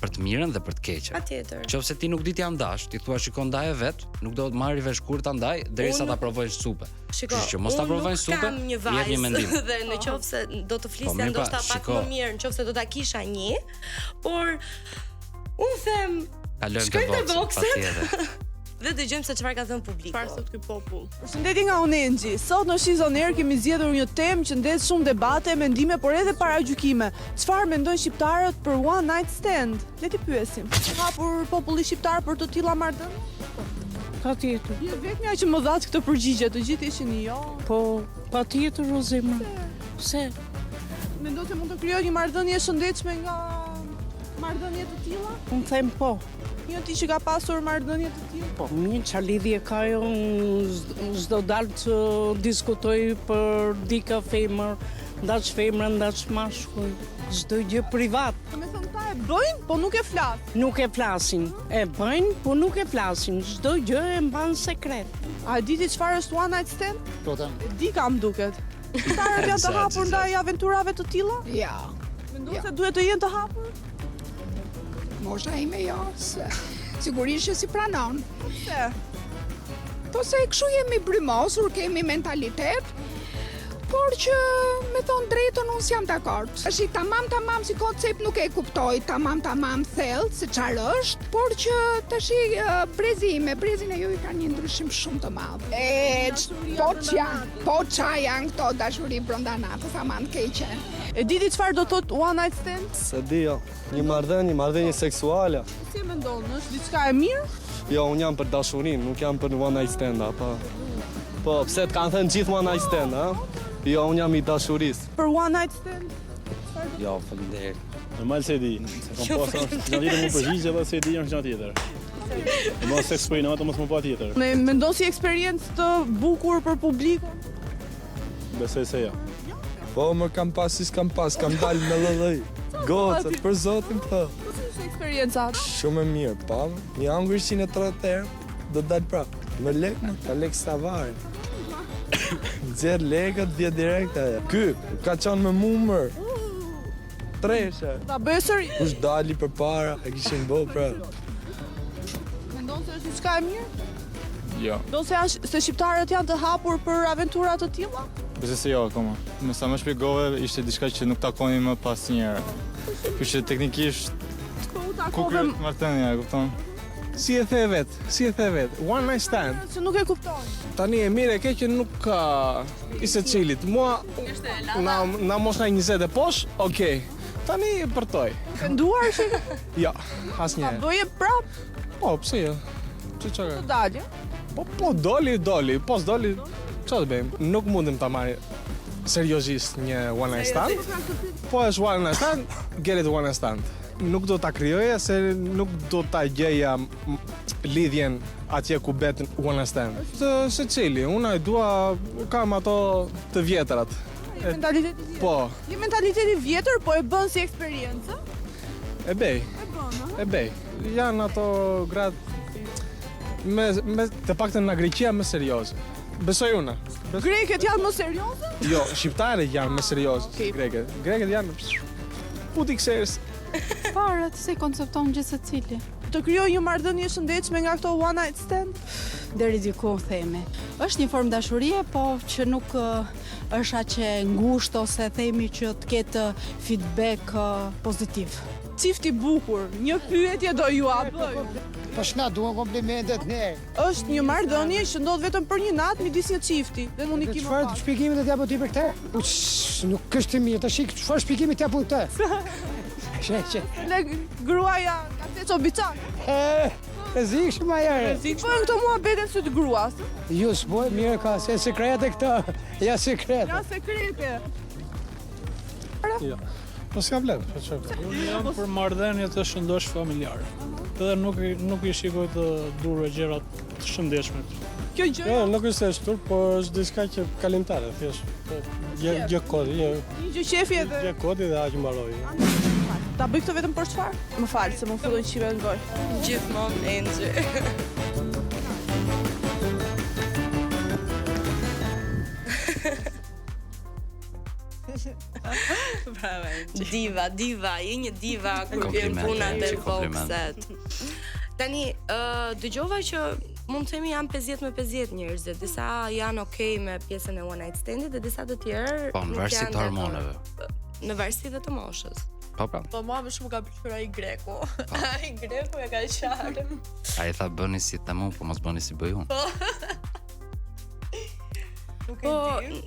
për të mirën dhe për të keqen. Patjetër. Nëse ti nuk di ti ndash, ti thua shikon ndaje vet, nuk do të marrë vesh kur ta ndaj derisa ta provojsh supe. Shikoj, që mos ta provojnë supe, jep një mendim. Dhe në qoftë se do të flisja ndoshta pak më mirë, në qoftë se do ta kisha një, por unë them, kalojmë te Vokse, patjetër. Dhe dëgjojmë se çfarë ka thënë publiku. Çfarë thot ky popull? Përshëndetje nga unë Engji. Sot në Shizon Air kemi zgjedhur një temë që ndet shumë debate, mendime, por edhe paragjykime. Çfarë mendojnë shqiptarët për one night stand? Le t'i pyesim. Ka hapur populli shqiptar për të tilla marrëdhënie? Patjetër. Je vetmja që më dhat këtë përgjigje, të gjithë ishin jo. Po, patjetër Rozema. Pse? Mendon se mund të krijohet një marrëdhënie e shëndetshme nga marrëdhënie të tilla? Unë them po. Një ti që ka pasur marrëdhënie të tilla? Po, mirë, çfarë lidhje ka jo, s'do dalë të diskutoj për dika femër, ndaç femra, ndaç mashkull, çdo gjë privat. Do të thonë ta e bëjnë, po nuk e flas. Nuk e flasin. E bëjnë, po nuk e flasin. Çdo gjë e mban sekret. A e diti çfarë është one night stand? Po them. Di kam duket. Shqiptarët janë të hapur ndaj aventurave të tilla? Ja. Mendon se duhet të jenë të hapur? Mosha ime jo, se sigurisht që si pranon. Pse? Po se kështu jemi brymosur, kemi mentalitet, por që me thonë drejtën unë s'jam dakord. Është i tamam si koncept nuk e kuptoj, tamam thellë se çfarë është, por që tash brezin e ju i kanë një ndryshim shumë të madh. Po qa janë këto dashuri brenda natës, aman keqe. E diti çfarë do thot one night stand? Se di jo, një marrëdhënie seksuale. Si e mendon, është diçka e mirë? Jo, unë jam për dashurinë, nuk jam për one night stand, apo. Po, pse të kanë thënë gjithë one night stand, a? Jo, unë jam i dashurisë. Për one night stand? Jo, faleminderit. Normal se di. Se kam pasur një ditë më përgjigje dhe se di është gjë tjetër. Mos eksperiment, mos më pa tjetër. Ne mendon si eksperiencë të bukur për publikun? Besoj se jo. Po, më kam dalë me lëllëj. Gocat, për zotin po. Po si është eksperienca? Shumë e mirë, pa. Një angër 130 herë, do dalë prapë. Me lekë, ka lekë stavarin. Nxjerr lekët, vje direkt aja. Ky, ka qenë me mumër. Treshe. Ta bëjë sëri. Kush dali për para, e kishin bo pra. Mendon se është diçka e mirë? Jo. Do se shqiptarët janë të hapur për aventura të tilla? Besoj se jo akoma. Më sa më shpjegove, ishte diçka që nuk takoni më pas njerë. Kështu që teknikisht ku kryet marrëdhënia, e kupton? Si e the vet, one night stand. Se nuk e kuptoj. Tani e mirë e keq që nuk ka i secilit. Mua na mos na 20 e posh, okay. Tani e përtoj. Kënduar që? Jo, Ta asnjëherë. bëje prap? Po, pse jo? Çfarë? Të dalje? Po doli, po s'doli. Çfarë të bëjmë? Nuk mundim ta marrë seriozisht një one night stand. Po është one night stand, get it one night stand. Nuk do ta krijoja se nuk do ta gjeja lidhjen atje ku bet one night stand. Secili, unë e dua, kam ato të vjetrat. Mentaliteti vjetër. Po. Je mentaliteti vjetër, po e bën si eksperiencë? E bej. E bej. Janë ato gratë me të paktën nga Greqia më serioze. Besoj unë. Greket janë më serioze? Jo, shqiptarët janë më serioze. Greket janë puti kserës. Parat se koncepton gjithë secili. Të krijoj një marrëdhënie shëndetshme nga këto one night stand? Deri diku themi. Është një formë dashurie, po që nuk është aq e ngushtë ose themi që të ketë feedback pozitiv. Çifti bukur, një pyetje do ju a bëj. Po shna duan komplimentet ne. Është një marrëdhënie që ndodh vetëm për një natë midis një çifti dhe unë i kim. Çfarë shpjegimi do t'japo ti për këtë? Po nuk është mirë tash, çfarë shpjegimi t'japo këtë? She. Le gruaja ka Te çobicak. Rrezikshme ajo. Po këto muhabete sy të gruas. Ju s'boj mirë ka se sekrete këto. Ja sekrete. Ja sekrete. Jo. Po s'ka vlerë, po çfarë? Unë jam për marrëdhënie të shëndosh familjare. Edhe nuk I shikoj të durë gjëra të shëndetshme. Kjo gjë. Jo, nuk është e shtur, por është diçka që kalimtare, thjesht. Gjë kodi, Një gjë qefi edhe. Gjë kodi dhe aq mbaroi. Ta bëj këtë vetëm për çfarë? Më fal se më fillon qive në gojë. Gjithmonë Enxhi. Bravo Enxhi. Diva, je një diva kur vjen puna te bokset. Tani, dëgjova që mund të themi janë 50-50 njerëz, disa janë okay me pjesën e one night stand-it dhe disa të tjerë Po, në varësi të hormoneve. Në varësi dhe të moshës. Po. Po mua më shumë ka pëlqyer ai greku. Ai greku e ka qartë. Ai tha bëni si them unë, po mos bëni si bëj unë. Po,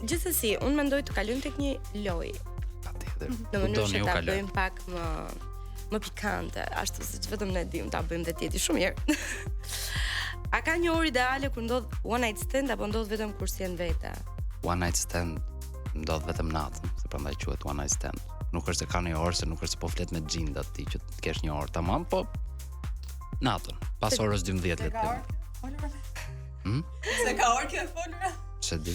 gjithsesi, unë mendoj të kalojmë tek një lojë. Patjetër. Në mënyrë që ta bëjmë pak më pikante, ashtu siç vetëm ne dim ta bëjmë dhe tjetër shumë mirë. A ka një orë ideale kur ndodh one night stand apo ndodh vetëm kur s'jen vete? One night stand ndodh vetëm natën, se prandaj quhet one night stand. Nuk është se ka një orë, se nuk është se po flet me xhindat ti që të kesh një orë tamam, po natën, pas orës 12 le të them. Se ka orë kjo folura? Se di.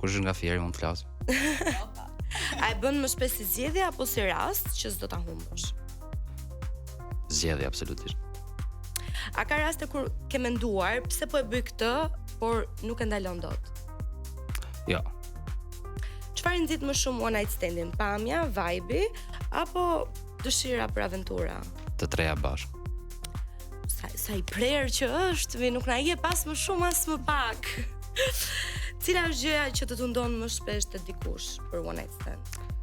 Kur është nga fieri mund të flas. A e bën më shpesh si zgjedhje apo si rast që s'do ta humbësh? Zgjedhje absolutisht. A ka raste kur ke menduar pse po e bëj këtë, por nuk e ndalon dot? Jo. Çfarë nxit më shumë one night stand-in? Pamja, vibe apo dëshira për aventura? Të treja bashkë. Sa I prerë që është, mi nuk na je pas më shumë as më pak. Cila është gjëja që të tundon më shpesh te dikush për one night stand?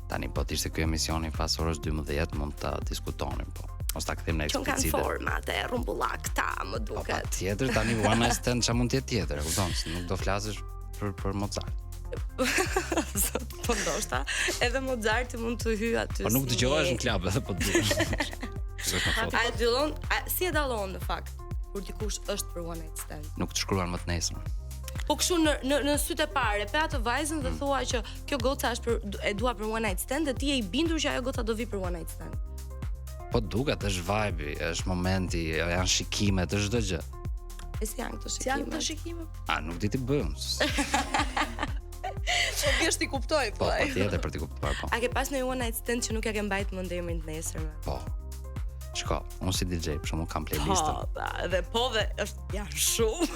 Tani po t'ishte ky emisioni pas orës 12 mund ta diskutonim, po. Ose ta kthejmë në eksplicite. Që kanë format e rumbullak ta, më duket. Po tjetër, tani one night stand ç'a mund të jetë tjetër, e kupton? Nuk do flasësh për Mozart. Po ndoshta edhe Mozarti mund të hyjë aty. Po nuk dëgjohesh në klub edhe po duhesh. Si e dallon në fakt kur dikush është për one night stand? Nuk të shkruan më të nesër. Po kështu në sytë e parë, pe atë vajzën dhe thua që kjo goca është e dua për one night stand dhe ti je I bindur që ajo goca do vi për one night stand. Po duket, është vibe, është momenti, janë shikimet, është çdo gjë. E si janë këto shikime? Si janë këto shikime? A nuk di ti bëjmë. Po thjesht I kuptoj po. Po, patjetër për t'i kuptuar, po. A ke pas në one night stand që nuk ja ke mbajt më ndërmjet të nesërme? Po. Shko, unë si DJ, për shembull kam playlistën. Po, dhe është janë shumë.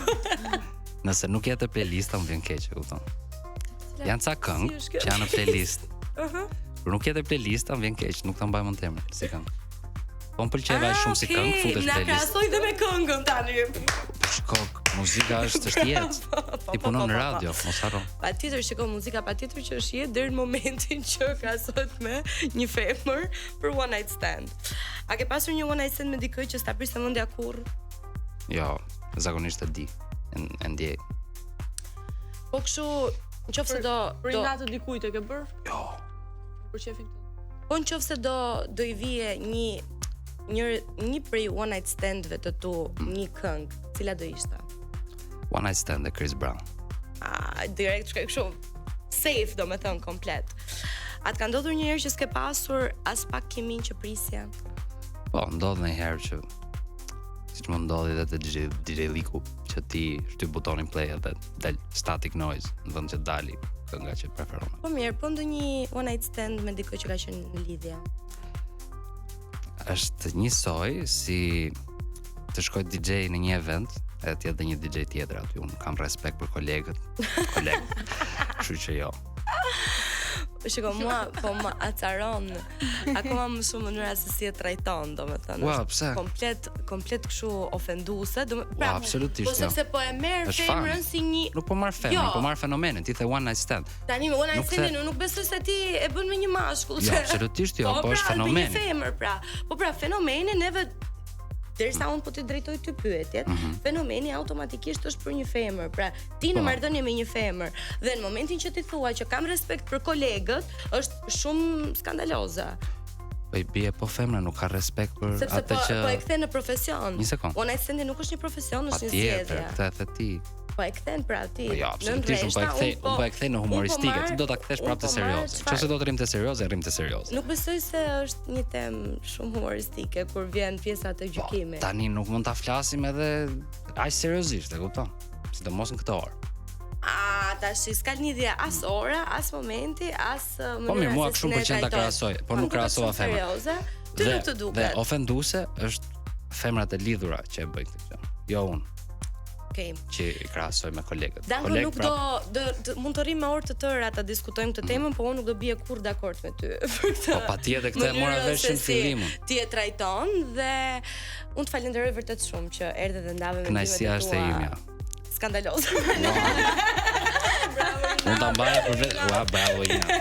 Nëse nuk jetë playlista, më vjen keq, e kupton. Janë ca këngë që janë në playlist. Por nuk jetë playlista, më vjen keq, nuk ta mbaj mend emrin, si këngë. Po më pëlqeva shumë si këngë, futesh playlist. Na krahasoj dhe me këngën tani. Shko, muzika është jetë. Ti punon në radio, mos harro. Patjetër, shiko, muzika patjetër që është jetë deri në momentin që krahasohet me një femër për one night stand. A ke pasur një one night stand me dikë që s'ta priste mendja kurrë? Jo, zakonisht e di. E ndjej. Po kështu, nëse do për natë dikujt e ke bër? Jo. Për çefin tënd. Po nëse do I vije një prej one night standve të tu, një këngë, cila do ishte? One night stand e Chris Brown. Direkt shkoj kështu safe, domethënë komplet. A të ka ndodhur një herë që s'ke pasur as pak kimin që prisje? Po, ndodh një herë që siç më ndodhi edhe te DJ Liku, që ti shtyp butonin play edhe del static noise, në vend që dali kënga që preferon. Po mirë, po ndonjë one night stand me dikë që ka qenë në lidhje? Është njësoj si të shkoj DJ në një event, edhe të jetë dhe një DJ tjetër aty. Unë kam respekt për kolegët. Kështu që jo. Shiko, mua po më acaron akoma më shumë mënyra se si e trajton, domethënë. Ua, pse? Komplet kështu ofenduese, Ua, absolutisht. Po sepse po e merr femrën si një Nuk po marr femrën, po marr fenomenin. Ti the one night stand. Tani me one night stand nuk besoj se ti e bën me një mashkull. Jo, absolutisht jo, po është fenomen. Po pra, një femër pra. Po pra, fenomeni neve derisa unë po të drejtoj ty pyetjet, fenomeni automatikisht është për një femër. Pra, ti në marrëdhënie me një femër dhe në momentin që ti thua që kam respekt për kolegët, është shumë skandaloze. Po I bie po femra nuk ka respekt për atë që po e kthen në profesion. Një sekond. One night stand nuk është një profesion, është një zgjedhje. Këtë e the ti. Po e kthen pra ti. Po jo, absolutisht unë po e kthej në humoristike, ti do ta kthesh prapë të serioze. Nëse do të rrim të serioze, rrim të serioze. Nuk besoj se është një temë shumë humoristike kur vjen pjesa e gjykimit. Tani nuk mund ta flasim edhe aq seriozisht, e kupton? Sidomos në këtë orë. Tash s'ka lidhje as ora, as momenti, as mënyra. Po mirë, mua kështu pëlqen ta krahasoj, por nuk krahasova femra. Ti nuk të duket. Dhe ofenduese është femrat e lidhura që e bëjnë këtë gjë. Jo unë. Okej. Që I krahasoj me kolegët. Danko nuk do mund të rrim me orë të tëra ta diskutojmë këtë temën, po unë nuk do bie kurrë dakord me ty për këtë. Po patjetër këtë e mora vesh në fillimin. Ti e trajton dhe unë të falenderoj vërtet shumë që erdhe dhe ndave me ty. Kënaqësia është e imja. Skandaloze. Unë ta mbaj për vetë. Ua, bravo Ina.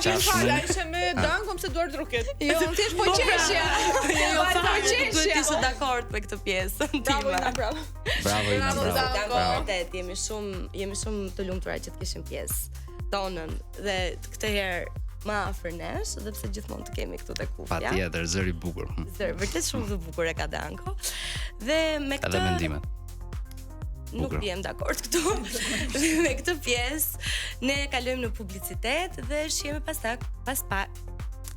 Falë, ishe me Dankon se duar druket. Jo, thjesht po qeshja. Jo, duhet të ishe dakord me këtë pjesë. Bravo Ina, bravo. Bravo Ina, bravo. Vërtet jemi shumë të lumtura që të kishim pjesë tonën dhe këtë herë më afër nesh, edhe pse gjithmonë të kemi këtu te kufja. Patjetër, zëri I bukur. Zëri vërtet shumë të bukur e ka Danko. Dhe me këtë edhe mendimet. Nuk bjem dakord këtu. Me këtë pjesë ne kalojmë në publicitet dhe shihemi pas pak.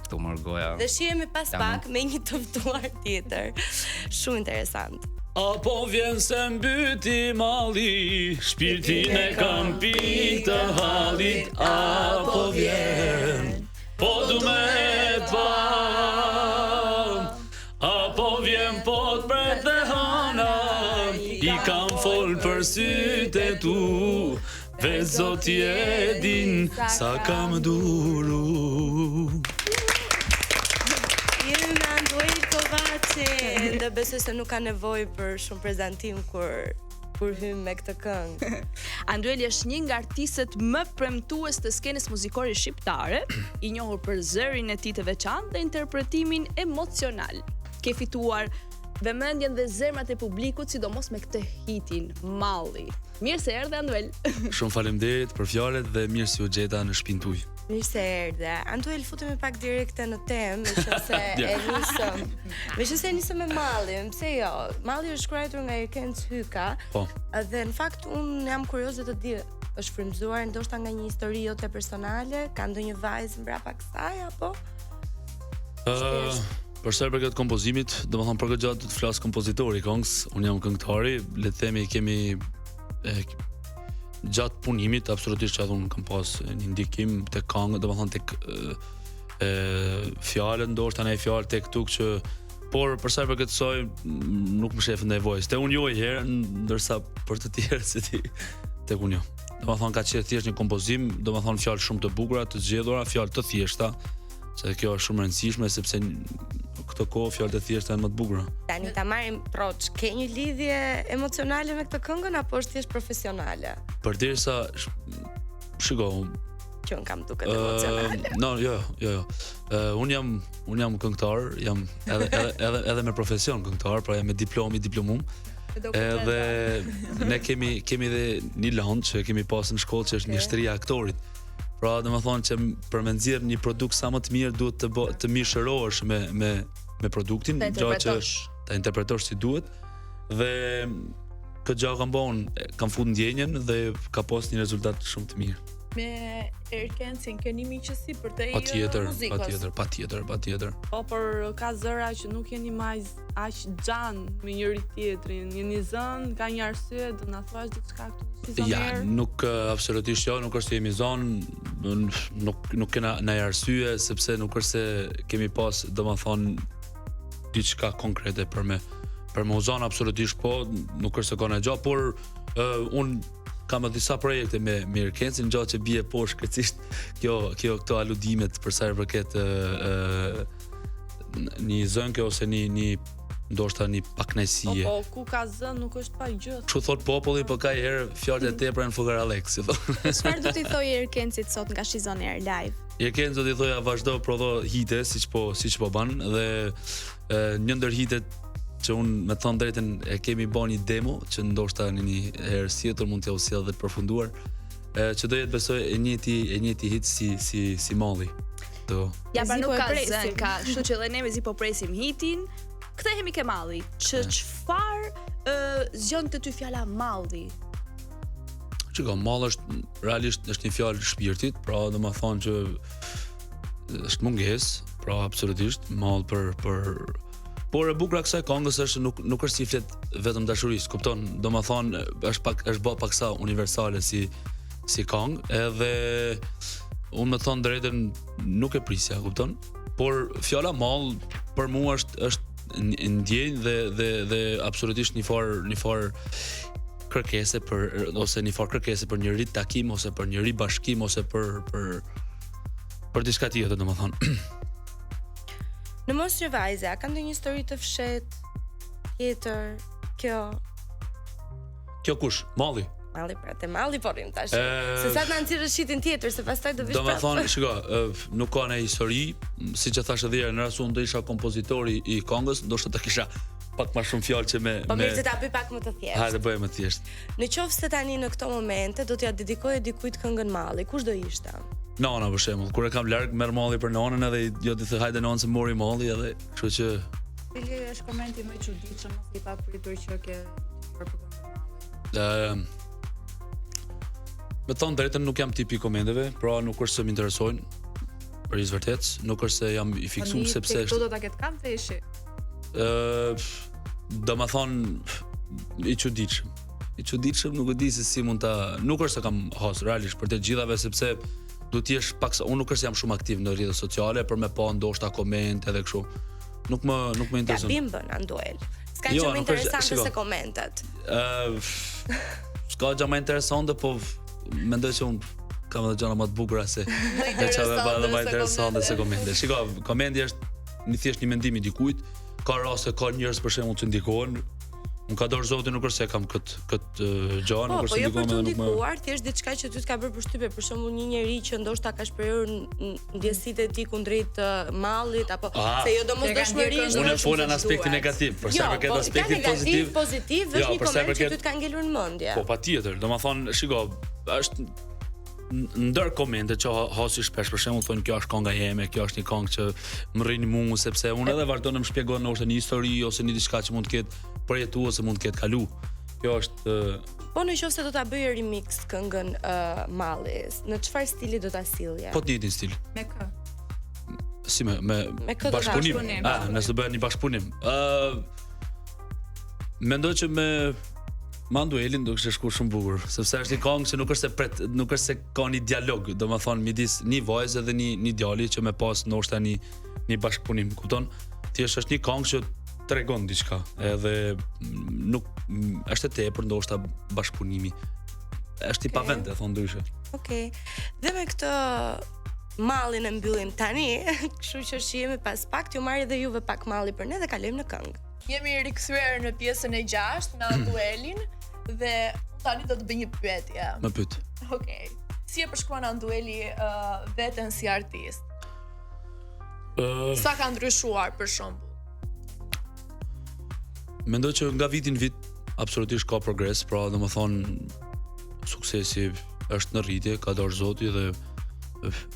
Këtu mor goja. Dhe shihemi pas pak me një të ftuar tjetër. Shumë interesant. Apo vjen se mbyti malli, shpirtin e kam pik të hallit. Apo vjen, po du me pa. Apo vjen po të bret dhe hana, I kam fol për sytë e tu, vetë zoti e din sa kam duru. Jemi me Anduel Kovaci, dhe besoj se nuk ka nevojë për shumë prezantim kur hym me këtë këngë. Andueli është një nga artistët më premtues të skenës muzikore shqiptare, I njohur për zërin e tij të veçantë dhe interpretimin emocional. Ke fituar vëmendjen dhe zemrat e publikut, sidomos me këtë hitin Malli. Mirë se erdhe Anduel. Shumë faleminderit për fjalët dhe mirë se u gjeta në shtëpinë tuaj. Mirë se erdhe. Anduel, futemi pak direkte në temë, meqense e nisëm. Meqense e nisëm me Mallin, pse jo? Malli është shkruar nga Erkenc Hyka. Po. Dhe në fakt unë jam kurioze të di, është frymzuar ndoshta nga një histori jote personale, ka ndonjë vajzë mbrapa kësaj apo? Për sa i përket kompozimit, domethënë për këtë gjatë do të flas kompozitori I këngës, unë jam këngëtari, le të themi kemi gjatë punimit absolutisht që unë kam pas një ndikim tek këngë, domethënë tek fjalët, ndoshta në fjalë tek tuk që por për sa i përket kësaj nuk më shef nevojë. Te unë jo I herë, ndërsa për të tjerë se ti tek unë jo. Domethënë ka qenë thjesht një kompozim, domethënë fjalë shumë të bukura, të zgjedhura, fjalë të thjeshta, se kjo është shumë e rëndësishme sepse këtë kohë fjalët e thjeshta janë më të bukura. Tani ta marrim proç, ke një lidhje emocionale me këtë këngën apo është thjesht profesionale? Përderisa shiko, që un kam duket emocionale. Jo. Un jam këngëtar, jam edhe me profesion këngëtar, pra jam me diplomum. Edhe ne kemi dhe një lanë që kemi pasur në shkollë që është mjeshtria e aktorit. Pra domethënë që për me nxjerr një produkt sa më të mirë duhet të mishërohesh me produktin, gjë që ta interpretosh si duhet. Dhe këtë gjë kam futur ndjenjen dhe ka pas një rezultat shumë të mirë. Me Erkencin keni miqësi për te muzikës? Patjetër. Po, por ka zëra që nuk jeni maj aq xhan me njëri tjetrin. Jeni zën, ka një arsye, do na thuash diçka këtu si Ja, nuk absolutisht jo, nuk është se jemi zon, nuk kena ndaj arsye sepse nuk është se kemi pas domethënë diçka konkrete për me u zon absolutisht po, nuk është se ka ndaj gjë, por un kam disa projekte me Erkencin, gjatë që bie poshtë krejtësisht këto aludimet për sa i përket një zënke ose një ndoshta një pakënaqësie. Po, ku ka zën nuk është pa gjë. Çu thot populli, po ka herë fjalët e tepra në fugarallëk, si thon. Çfarë do t'i thojë Erkencit sot nga Shizon Air live? Erkenci do t'i thoja vazhdo prodho hite siç po bën dhe një ndër hitet që unë me thënë drejtën e kemi bën një demo që ndoshta në një herë tjetër mund t'ja u sjell dhe të përfunduar, që do jetë besoj e njëjti hit si Malli. Ja, pra nuk ka zën, kështu që edhe ne mezi po presim hitin. Kthehemi ke malli. Çfarë zgjon të ty fjala malli? Çka malli është realisht është një fjalë shpirtit, pra domethënë që është mungesë, pra absolutisht mall për por e bukur kësaj këngës është nuk është si flet vetëm dashurisë, kupton? Domethënë është bë paksa universale si këngë, edhe unë më thon drejtën nuk e prisja, kupton? Por fjala mall për mua është ndjenjë dhe absolutisht një farë kërkese ose një farë kërkese për një ri takim ose për një ri bashkim ose për diçka tjetër, domethënë. Në mos që vajza, ka ndonjë histori të fshet tjetër kjo? Kjo kush? Malli? Malli, pra te malli porim tash. Se sa të na nxirrësh shitin tjetër, se pastaj do vish prapë. Domethënë, shiko, nuk ka ne histori, siç e thash edhe herë, në rast se unë do isha kompozitori i këngës, ndoshta ta kisha pak më shumë fjalë që me Po mirë, se ta bëj pak më të thjeshtë. Hajde bëj më të thjeshtë. Në qoftë se tani në këto momente do t'ja dedikoje dikujt këngën Malli, kush do ishte? Nona për shembull, kur e kam larg merr malli për nonën edhe jo ti thë hajde nonë se mori malli edhe, kështu që Cili është komenti më i çuditshëm i papritur që ke për këngën Malli? Me thonë drejtën nuk jam tipi komenteve, pra nuk është se më interesojnë për i vërtet, nuk është se jam i fiksuar sepse këto do ta ketë kam veshi. Domethënë i çuditshëm nuk e di se si mund ta, nuk është se kam has realisht për të gjithave sepse do të jesh pak, unë nuk është se jam shumë aktiv në rrjetet sociale për me pa ndoshta komente edhe kështu. Nuk më intereson. Gabim bën Anduel. S'ka gjë më interesante se komentet. S'ka gjë më interesante, po mendoj se unë kam edhe gjëra më të bukura se çfarë bëhet më interesante se komente. Shiko, komendi është thjesht një mendim i dikujt. Ka raste ka njerëz për shembull që ndikojnë. Unë ka dorë Zoti nuk është se kam këtë gjë, nuk është se ndikojnë edhe nuk më. Po, thjesht diçka që ty t'ka bërë përshtypje, për shembull një njerëz që ndoshta ka shprehur ndjesitë e tij kundrejt mallit apo se jo domosdoshmërisht. Unë fola në aspektin negativ, për sa i përket aspektit pozitiv, është një koment që ty t'ka ngelur në mendje. Po patjetër, domethënë, shiko, është ndër komente që hasi shpesh për shembull thonë kjo është kënga jeme, kjo është një këngë që më rrin mua sepse unë edhe vazhdo të më shpjegoj nëse një histori ose një diçka që mund të ketë përjetuar ose mund të ketë kalu. Kjo është Po në qoftë se do ta bëje remix këngën Mallis, në çfarë stili do ta sillje? Po të njëjtin stil. Me kë? Si me bashkëpunim. Nëse bëhen një bashkëpunim. Mendoj që me Manduelin do kishte shkuar shumë bukur, sepse është një këngë që nuk është se ka një dialog, domethënë midis një vajze dhe një djali që me pas ndoshta një bashkëpunim, kupton? Thjesht është një këngë që tregon diçka, edhe nuk është e tepër ndoshta bashkëpunimi. Është i pavend, thon ndryshe. Okej. Dhe me këtë mallin e mbyllim tani, kështu që shihemi pas pak, t'ju marr edhe juve pak malli për ne dhe kalojmë në këngë. Jemi rikthyer në pjesën e 6 me Anduelin dhe tani do të bëj një pyetje. Më pyet. Okej. Si e përshkruan Andueli veten si artist? Sa ka ndryshuar për shembull? Mendoj që nga viti në vit absolutisht ka progres, pra domethënë suksesi është në rritje, ka dorë Zoti dhe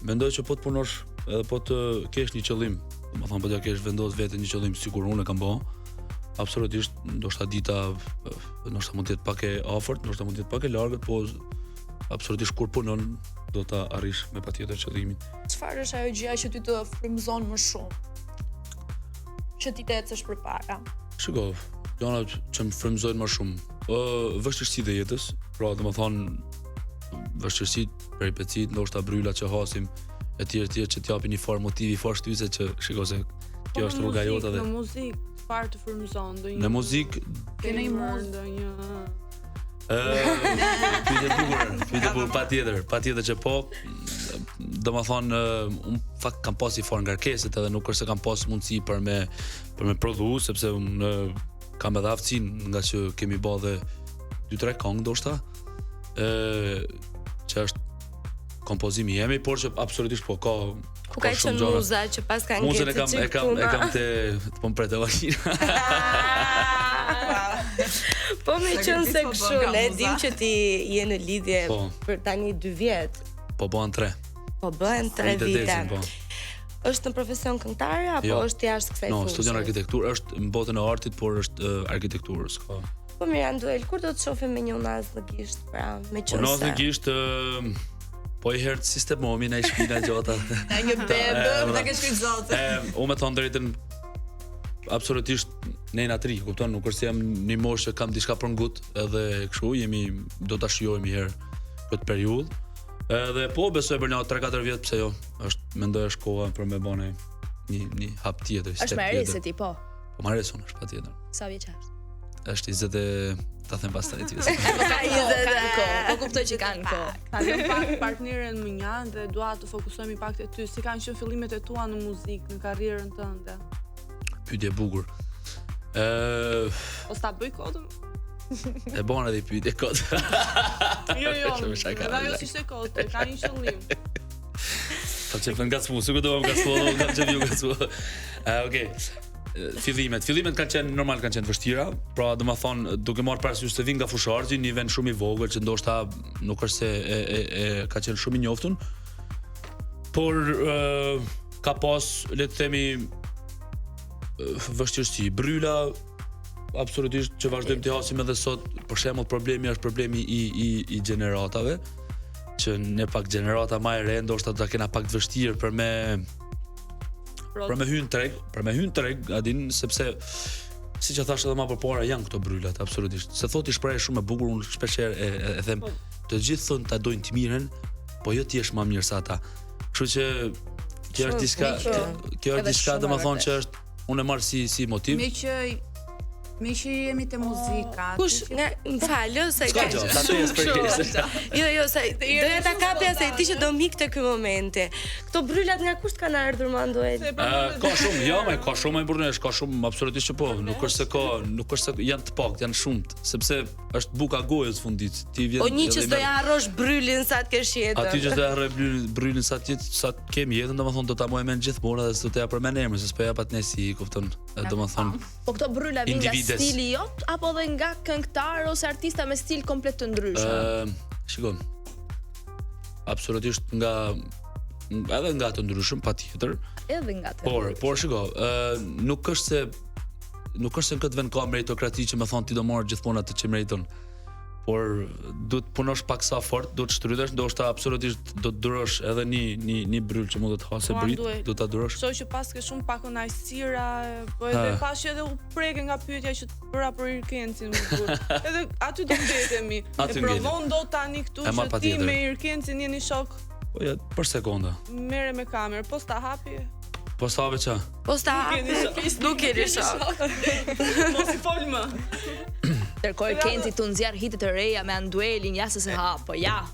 mendoj që po të punosh edhe po të kesh një qëllim, domethënë po të kesh vendos veten një qëllim sikur unë e kam bë. Absolutisht, ndoshta dita ndoshta mund të jetë pak e afërt, ndoshta mund të jetë pak e largët, po absolutisht kur punon do ta arrish me patjetër qëllimin. Çfarë është ajo gjëja që ty të frymëzon më shumë? Që ti të ecësh përpara? Shiko, gjërat që më frymëzojnë më shumë, vështirësitë e jetës, pra domethënë vështirësitë, peripecitë, ndoshta brylat që hasim e tjerë që t'japin një farë motivi, farë shtyse që shiko se kjo është rruga jote dhe në muzikë çfarë të frymëzon, ndonjë në muzikë keni ndonjë pyetje bukur patjetër që po domethënë un fakt kam pas i farë ngarkeset edhe nuk është se kam pas mundësi për me prodhu sepse unë kam edhe aftësinë nga që kemi bë dhe 2-3 këngë ndoshta që është kompozimi jemi, por që absolutisht po ka ku ka qenë muza që pas ka ngjetë muzën e kam të pompret e makina. Po me qenë se kështu, ne dim që ti je në lidhje për tani 2 vjet. Po bëhen 3. Po bëhen 3 vite. Është në profesion këngëtare apo është jashtë kësaj No, fushë? studion arkitekturë, është në botën e artit, por është arkitekturës, ka. Po mirë, Anduel, kur do të shohim me një unaz në gisht, pra, me qëse? Unaz në gisht, po i herë sistemomi në i shpina gjota. Na një bebë, ta ke shkruajt zotë. Unë me thonë drejtën, absolutisht ne natri, kupton, nuk është se jam një moshë që kam diçka për ngut, edhe kështu do ta shijojmë një herë këtë periudhë. Edhe po besoj për një 3-4 vjet pse jo. Mendoj është koha për me bënë një hap tjetër, Është më rëse ti po. Po më rëson është patjetër. Sa vjeç është? Është 20 ta them pastaj ti. Po kuptoj që kanë kohë. Ta lëm pak partneren më një dhe dua të fokusohemi pak te ty. Si kanë qenë fillimet e tua në muzikë, në karrierën tënde? Pyetje e bukur. Ose ta bëj kodën? E bon edhe pyetje kod. Jo. Ajo s'ishte kod, ka një qëllim. Ta që fën gacmu, sikur do më gacmu. Okej. Fillimet kanë qenë vështira, pra do të thonë duke marrë parasysh se vin nga fushargji, një vend shumë i vogël që ndoshta nuk është se ka qenë shumë i njoftun, por ka pas, le të themi, vështirësi, bryla, absolutisht që vazhdojmë të hasim edhe sot, për shembull problemi është problemi i gjeneratave, që ne pak gjenerata më e re ndoshta do ta kena pak të vështirë për me hyn treg, a din, sepse siç e thash edhe më përpara janë këto brylat absolutisht. Se thotë shpreh shumë e bukur, unë shpeshherë e them, të gjithë thonë ta dojnë të mirën, po jo ti je më mirë se ata. Kështu që kjo është diçka domethënë që është unë e marr si motiv. Me që jemi te muzika. Kush, më falë, se ka gjë, ta të jesë. Jo, se doja ta kapja se ti që do mik te ky momenti. Këto brylat nga kush kanë ardhur më Anduel? Ka shumë, ka shumë burnesh, ka shumë absolutisht që po, nuk është se janë të paktë, janë shumë, sepse është buka gojës fundit. Ti vjen. O një që s'do ja harrosh brylin sa të kesh jetën. Aty që s'do ja harroj brylin sa të kem jetën, domethënë do ta moj mend gjithmonë dhe s'do të ja përmend emrin, se s'po ja pat nesi, kupton, domethënë. Po këto bryla vijnë nga stili jot apo edhe nga këngëtar ose artista me stil komplet të ndryshëm? Shikoj. Absolutisht edhe nga të ndryshëm, patjetër. Edhe nga të. Por shikoj, nuk është se në këtë vend ka meritokraci që më thon ti do marr gjithmonë atë që meriton. Por duhet të punosh pak sa fort, duhet të shtrydhesh, ndoshta absolutisht do të durosh edhe një bryl që mund të hasë brit, do ta durosh. Shoh që pas ke shumë pak kënaqësira, po edhe pas që edhe u preke nga pyetja që të bëra për Irkencin më burr. Edhe aty do mbetemi. E provon dot tani këtu që ti me Irkencin jeni shok. Po ja, për sekonda. Merre me kamerë, po sta hapi. Po sa veça? Po sta hapi. Nuk keni shok. Mos i fol më. Ndërkohë Irkenci tu nxjerr hitet e reja me Anduelin, ja se hap, po ja.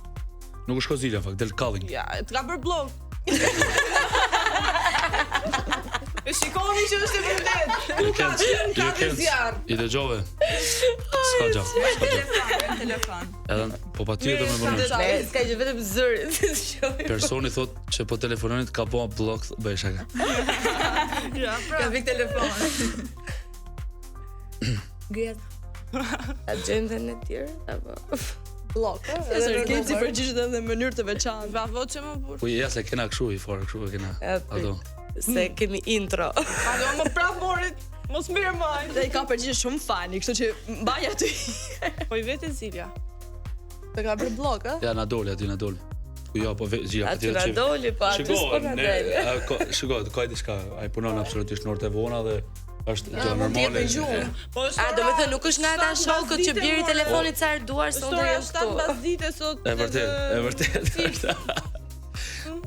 Nuk është kozila fakt, del kalling. Ja, të ka bër blog. E shikoni që është e vërtet. Ku ka të zjarr. I dëgjove. S'ka gjë. Telefon. Edhe po patjetër më bënë. S'ka gjë vetëm zëri. Personi thotë që po telefononit ka bëu blok, bëj shaka. Ja, pra. Ka vik telefon. Gjet. A gjendën e tjerë apo blok? Se Irkenci përgjigjet edhe në mënyrë të veçantë. Bravo që më burr. Po ja se kena kështu i fort, kështu e kena. Ato. Se kemi intro. Alo, më prap morit. Mos mirë maj. Dhe i ka përgjigje shumë fani, kështu që mbaj aty. Po i vetë Zilja. Të ka bër blok, ë? Ja na doli, aty na doli. Po jo, po Zilja aty na doli, po aty s'po na doli. Shikoj, ka diçka, ai punon absolutisht në orë të vona dhe është gjë normale. Po a do të thënë nuk është nga ata shokët që bjeri telefonit sa duar sot do jashtë këtu. 7 ditë sot. E vërtet.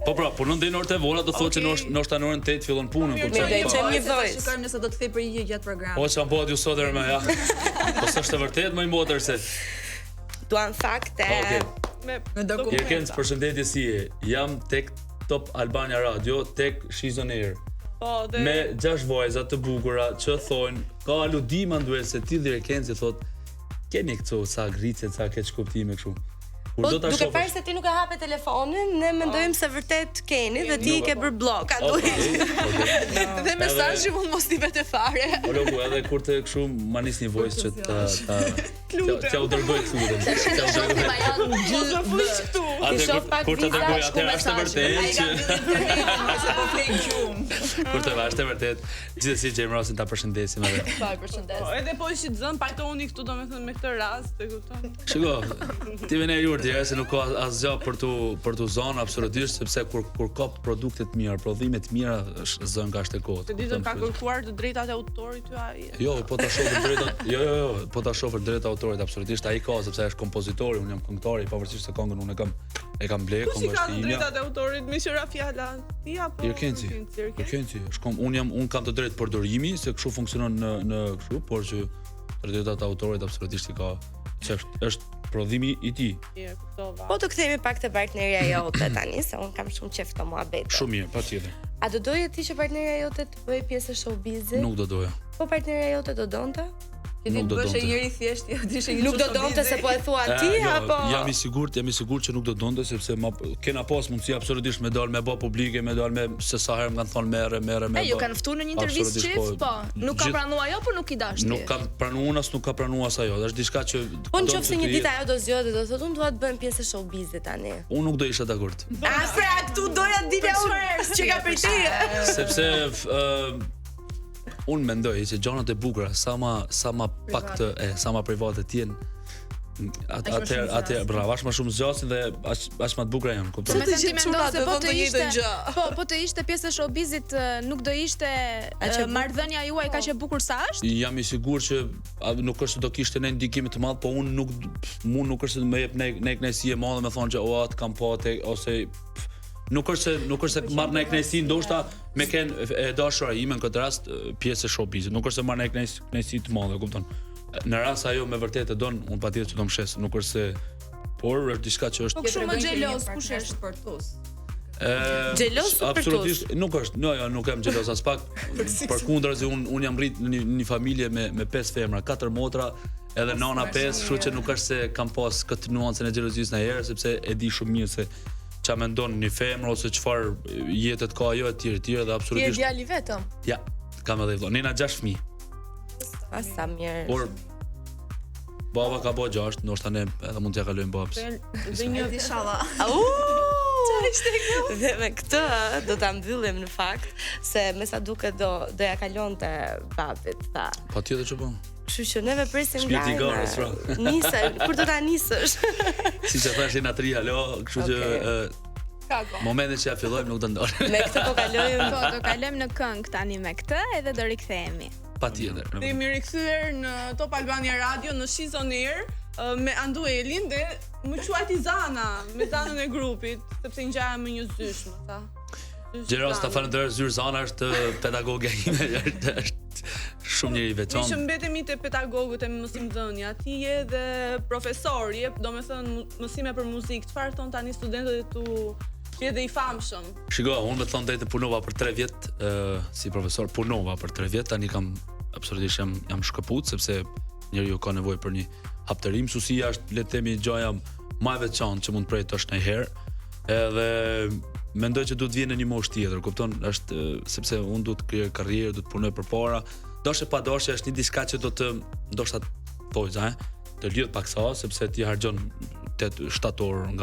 Po pra, punon deri në orë të vona, do thotë që ndoshta në orën 8 fillon punën, po çfarë? Një vojë. Shikojmë nëse do të kthej përgjigje gjatë programit. Po çfarë bëhet ju sot më ja. Po s'është e vërtet më i motër se. Duan fakte. Me dokumente. Irkenc, përshëndetje si je? Jam tek Top Albania Radio, tek She's on Air. Me 6 vajza të bukura që thonë, ka aludim Anduel se ti dhe Irkenci thotë, keni këto ca gritse, ca keq kuptime kështu. Po duke parë se ti nuk e hape telefonin, ne mendojmë se vërtet keni dhe ti i ke bërë blok aty. Dhe mesazhi mund mos i vete fare. Po loku, edhe kur të kështu ma nis një voice që t'ja u dërgoj këtu. Kur të dërgoj atë është vërtet që kur të është vërtet gjithsesi që Emrosin ta përshëndesim edhe. Po, përshëndes. Edhe po që zën pajtoni këtu domethënë me këtë rast, e kupton. Shiko, ti vjen e jurtë, se nuk ka asgjë për tu zonë absolutisht, sepse kur ka produkte të mira, prodhime të mira, është zën nga shtekot. Të ditën ka kërkuar të drejtat e autorit ai. Jo, po ta shohë drejtat. Jo, po ta shohë drejtat e autorit absolutisht ai ka, sepse është kompozitori, unë jam këngëtari, pavarësisht se këngën unë e kam bler, këngë është ime. Drejtat e autorit me qira fjala. Ti apo Irkenci. Unë kam të drejtë përdorimi, se kështu funksionon në kështu, por që drejtat e autorit absolutisht i ka, që është prodhimi i tij. Po të kthehemi pak te partnerja jote tani, se un kam shumë qejf të muhabete. Shumë mirë, patjetër. A do doje ti që partnerja jote të bëjë pjesë e showbizit? Nuk do doja. Po partnerja jote do donte? Nuk do donte. Njëri thjesht dishe një nuk do donte se po e thua ti apo jam i sigurt që nuk do donte sepse kena pas mundësi absolutisht me dal me bë publike, me dal me se sa herë më kanë thonë merre. Ju kanë ftuar në një intervistë çift, po. Nuk ka pranuar ajo, po nuk i dashti. Nuk ka pranuar as nuk ka pranuar as ajo. Është diçka që po nëse një ditë ajo do zgjohet dhe do thotë unë dua të bëjmë pjesë e showbizit tani. Unë nuk do isha dakord. Pra këtu doja të dilja unë që ka për ti. Sepse unë mendoj që gjanat e bukura sa ma pak të sa ma private t'jen atë bravo, as më shumë zgjasin dhe as më të bukura janë. Kupton? Me ti mendon se po të ishte pjesë e showbizit nuk do ishte marrëdhënia juaj kaq e bukur sa është? Jam i sigurt që nuk është se do kishte ne ndikim të madh, po unë nuk është se më jep ne kënaqësi e madhe me thonë që atë kam pa ose nuk është se marr në kënaqësi ndoshta me e dashura ime në këtë rast pjesë e showbizit. Nuk është se marr në kënaqësi të madhe, kupton? Në rast ajo me vërtetë don, unë patjetër që do mshes, nuk është se por është diçka që është. Po shumë xheloz, kush është sportos? Xheloz absolutisht nuk është. Jo, nuk jam xheloz as pak. Përkundrazi unë jam rrit në një familje me 5 femra, 4 motra, edhe nana 5, kështu që nuk është se kam pas këtë nuancën e xhelozisë ndonjëherë, sepse e di shumë mirë se ç'a mendon një femër ose çfarë jetet ka ajo etj dhe absolutisht. Ti je djali vetëm? Ja, kam edhe vëlla. Nena 6 fëmijë. Sa mirë. Por baba ka bërë 6, ndoshta ne edhe mund t'ja kalojmë babës. Dhe një inshallah. Dhe me këtë do ta mbyllim në fakt se me sa duket do ja kalonte babit tha. Patjetër që po. Kështu që neve presim Shpirti i garës, pra. Nisa, kur do ta nisësh? Si që thash na 3 halo, kështu që momentin që ja fillojmë nuk do ndorë. Me këtë do kalojmë në këngë tani me këtë edhe do rikthehemi. Patjetër. Ne jemi rikthyer në Top Albania Radio në She's On Air me Anduelin dhe më quajti Zana, me Zanën e grupit, sepse ngjaja më një zysh, më tha. Gjeros ta falenderoj Zyr Zana është pedagogja ime, është shumë njëri i veçantë. Ne që mbetemi te pedagogët e mësimdhënia, ti je dhe profesor, jep domethënë mësime për muzikë. Çfarë thon tani studentët tu? Je dhe i famshëm. Shiko, unë me thonë drejtë punova për 3 vjet si profesor, punova për 3 vjet, tani kam absolutisht jam shkëput sepse njeriu ka nevojë për një haptërim. Mësuesia është le të themi gjëja më e veçantë që mund prej është ndonjëherë. Edhe mendoj që duhet të vjen në një moshë tjetër, kupton? Është sepse unë duhet të krijoj karrierë, duhet të punoj përpara. Dashje pa dashje është një diçka që do të ndoshta pojza, të lidh pak sa sepse ti harxhon 8-7 orë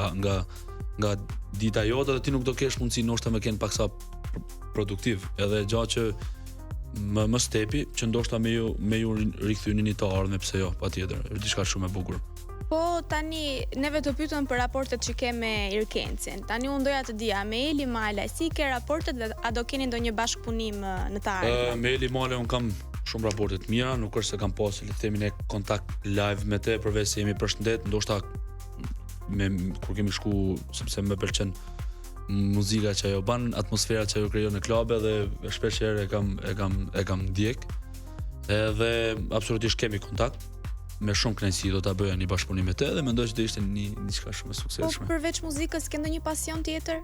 nga dita jote dhe ti nuk do kesh mundësi ndoshta me qenë paksa produktiv. Edhe gjatë që më stepi që ndoshta me ju rikthyeni një të ardhmë, pse jo, patjetër, është diçka shumë e bukur. Po tani neve të pyetëm për raportet që ke me Irkencin. Tani unë doja të dija me Eli Mala, si ke raportet dhe a do keni ndonjë bashkëpunim në të ardhmen? Me Eli Mala unë kam shumë raporte të mira, nuk është se kam pasur le të themi ne kontakt live me të, përveç se jemi përshëndet, ndoshta kur kemi shku sepse më pëlqen muzika që ajo bën, atmosfera që ajo krijon në klube dhe shpesh herë e kam ndjek. Edhe absolutisht kemi kontakt. Me shumë kënaqësi do ta bëja një bashkëpunim me të dhe mendoj që do ishte një diçka shumë e suksesshme. Po përveç muzikës ke ndonjë pasion tjetër?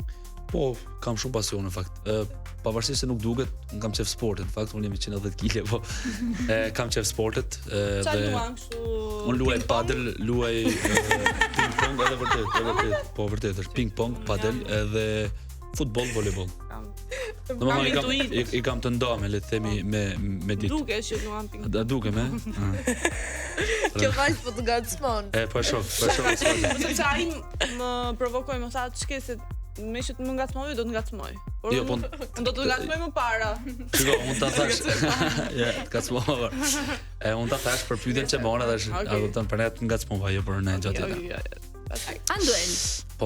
Po, kam shumë pasion në fakt. Pavarësisht se nuk duket, unë kam qef sportet, në fakt unë jam 110 kg, po kam qef sportet. Çfarë luan kështu? Unë luaj padel, luaj ping pong, edhe vërtet, po vërtet është ping pong, padel, edhe futboll, volleyball. I kam të ndame, le të themi me ditë. Duke që luan ping pong. Da duke me? Kjo vajzë po të ngacmon. Po shoh. Sepse ai më provokoi, më tha ç'ke se me që të më ngacmoj, do të ngacmoj. Por jo, unë do të ngacmoj më para. Shiko, unë ta thash. Ja, ngacmova. Unë ta thash për pyetjen që bëna tash, a do të për ne të ngacmova jo për ne gjatë jetës. Anduel,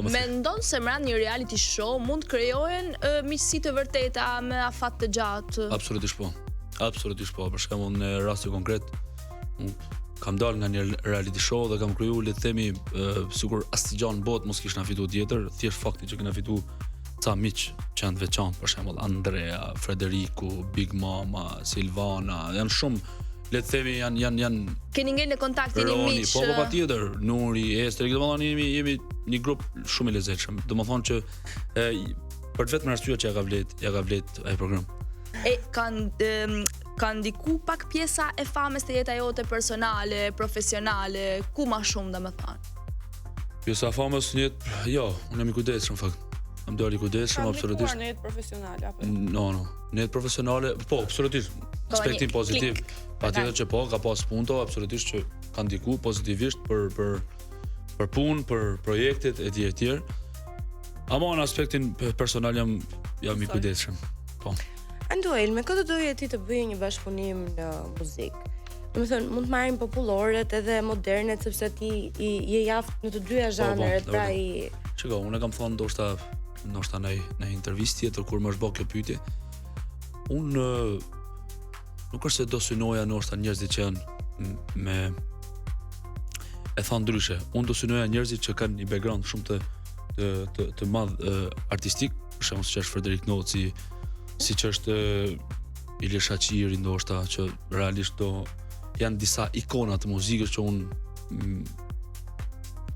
mendon se mbrapa një reality show mund krijohen miqësi të vërteta me afat të gjatë? Absolutisht po. Për shembull në rasti konkret, kam dalë nga një reality show dhe kam kriju, le të themi, sikur asnjë në botë mos kishte na fituar tjetër, thjesht fakti që kena fituar ca miq që janë të veçantë, për shembull Andrea, Frederiku, Big Mama, Silvana, janë shumë, le të themi janë Keni ngel në kontakt një miq? Po patjetër, Nuri, Estri, domethënë jemi një grup shumë i lezetshëm. Domethënë që për vetëm arsye që ja ka vlet ai program. Kanë ndiku pak pjesa e famës të jeta jote personale, profesionale, ku ma shumë domethënë? Pjesa e famës në jetë, jo, unë jam i kujdesshëm fakt. Jam dali i kujdesshëm absolutisht. Në jetë profesionale apo? No, në jetë profesionale, po, absolutisht. Aspektin pozitiv. Patjetër që po, ka pas punto absolutisht që kanë ndiku pozitivisht për punë, për projektet etj. Ama në aspektin personal jam i kujdesshëm. Po. Anduel, me këtë doje ti të bëje një bashkëpunim në muzikë. Domethënë, mund të marrim populloret edhe modernet sepse ti je jaftë në të dyja zhanret, pra i Shiko, unë kam thonë ndoshta në intervistë tjetër kur më është bë kjo pyetje. Unë nuk është se do synoja ndoshta njerëzit që janë me e thon ndryshe. Unë do synoja njerëzit që kanë një background shumë të madh artistik, për shembull siç është Frederik Noci, siç është Ilir Shaqiri ndoshta që realisht janë disa ikona të muzikës që unë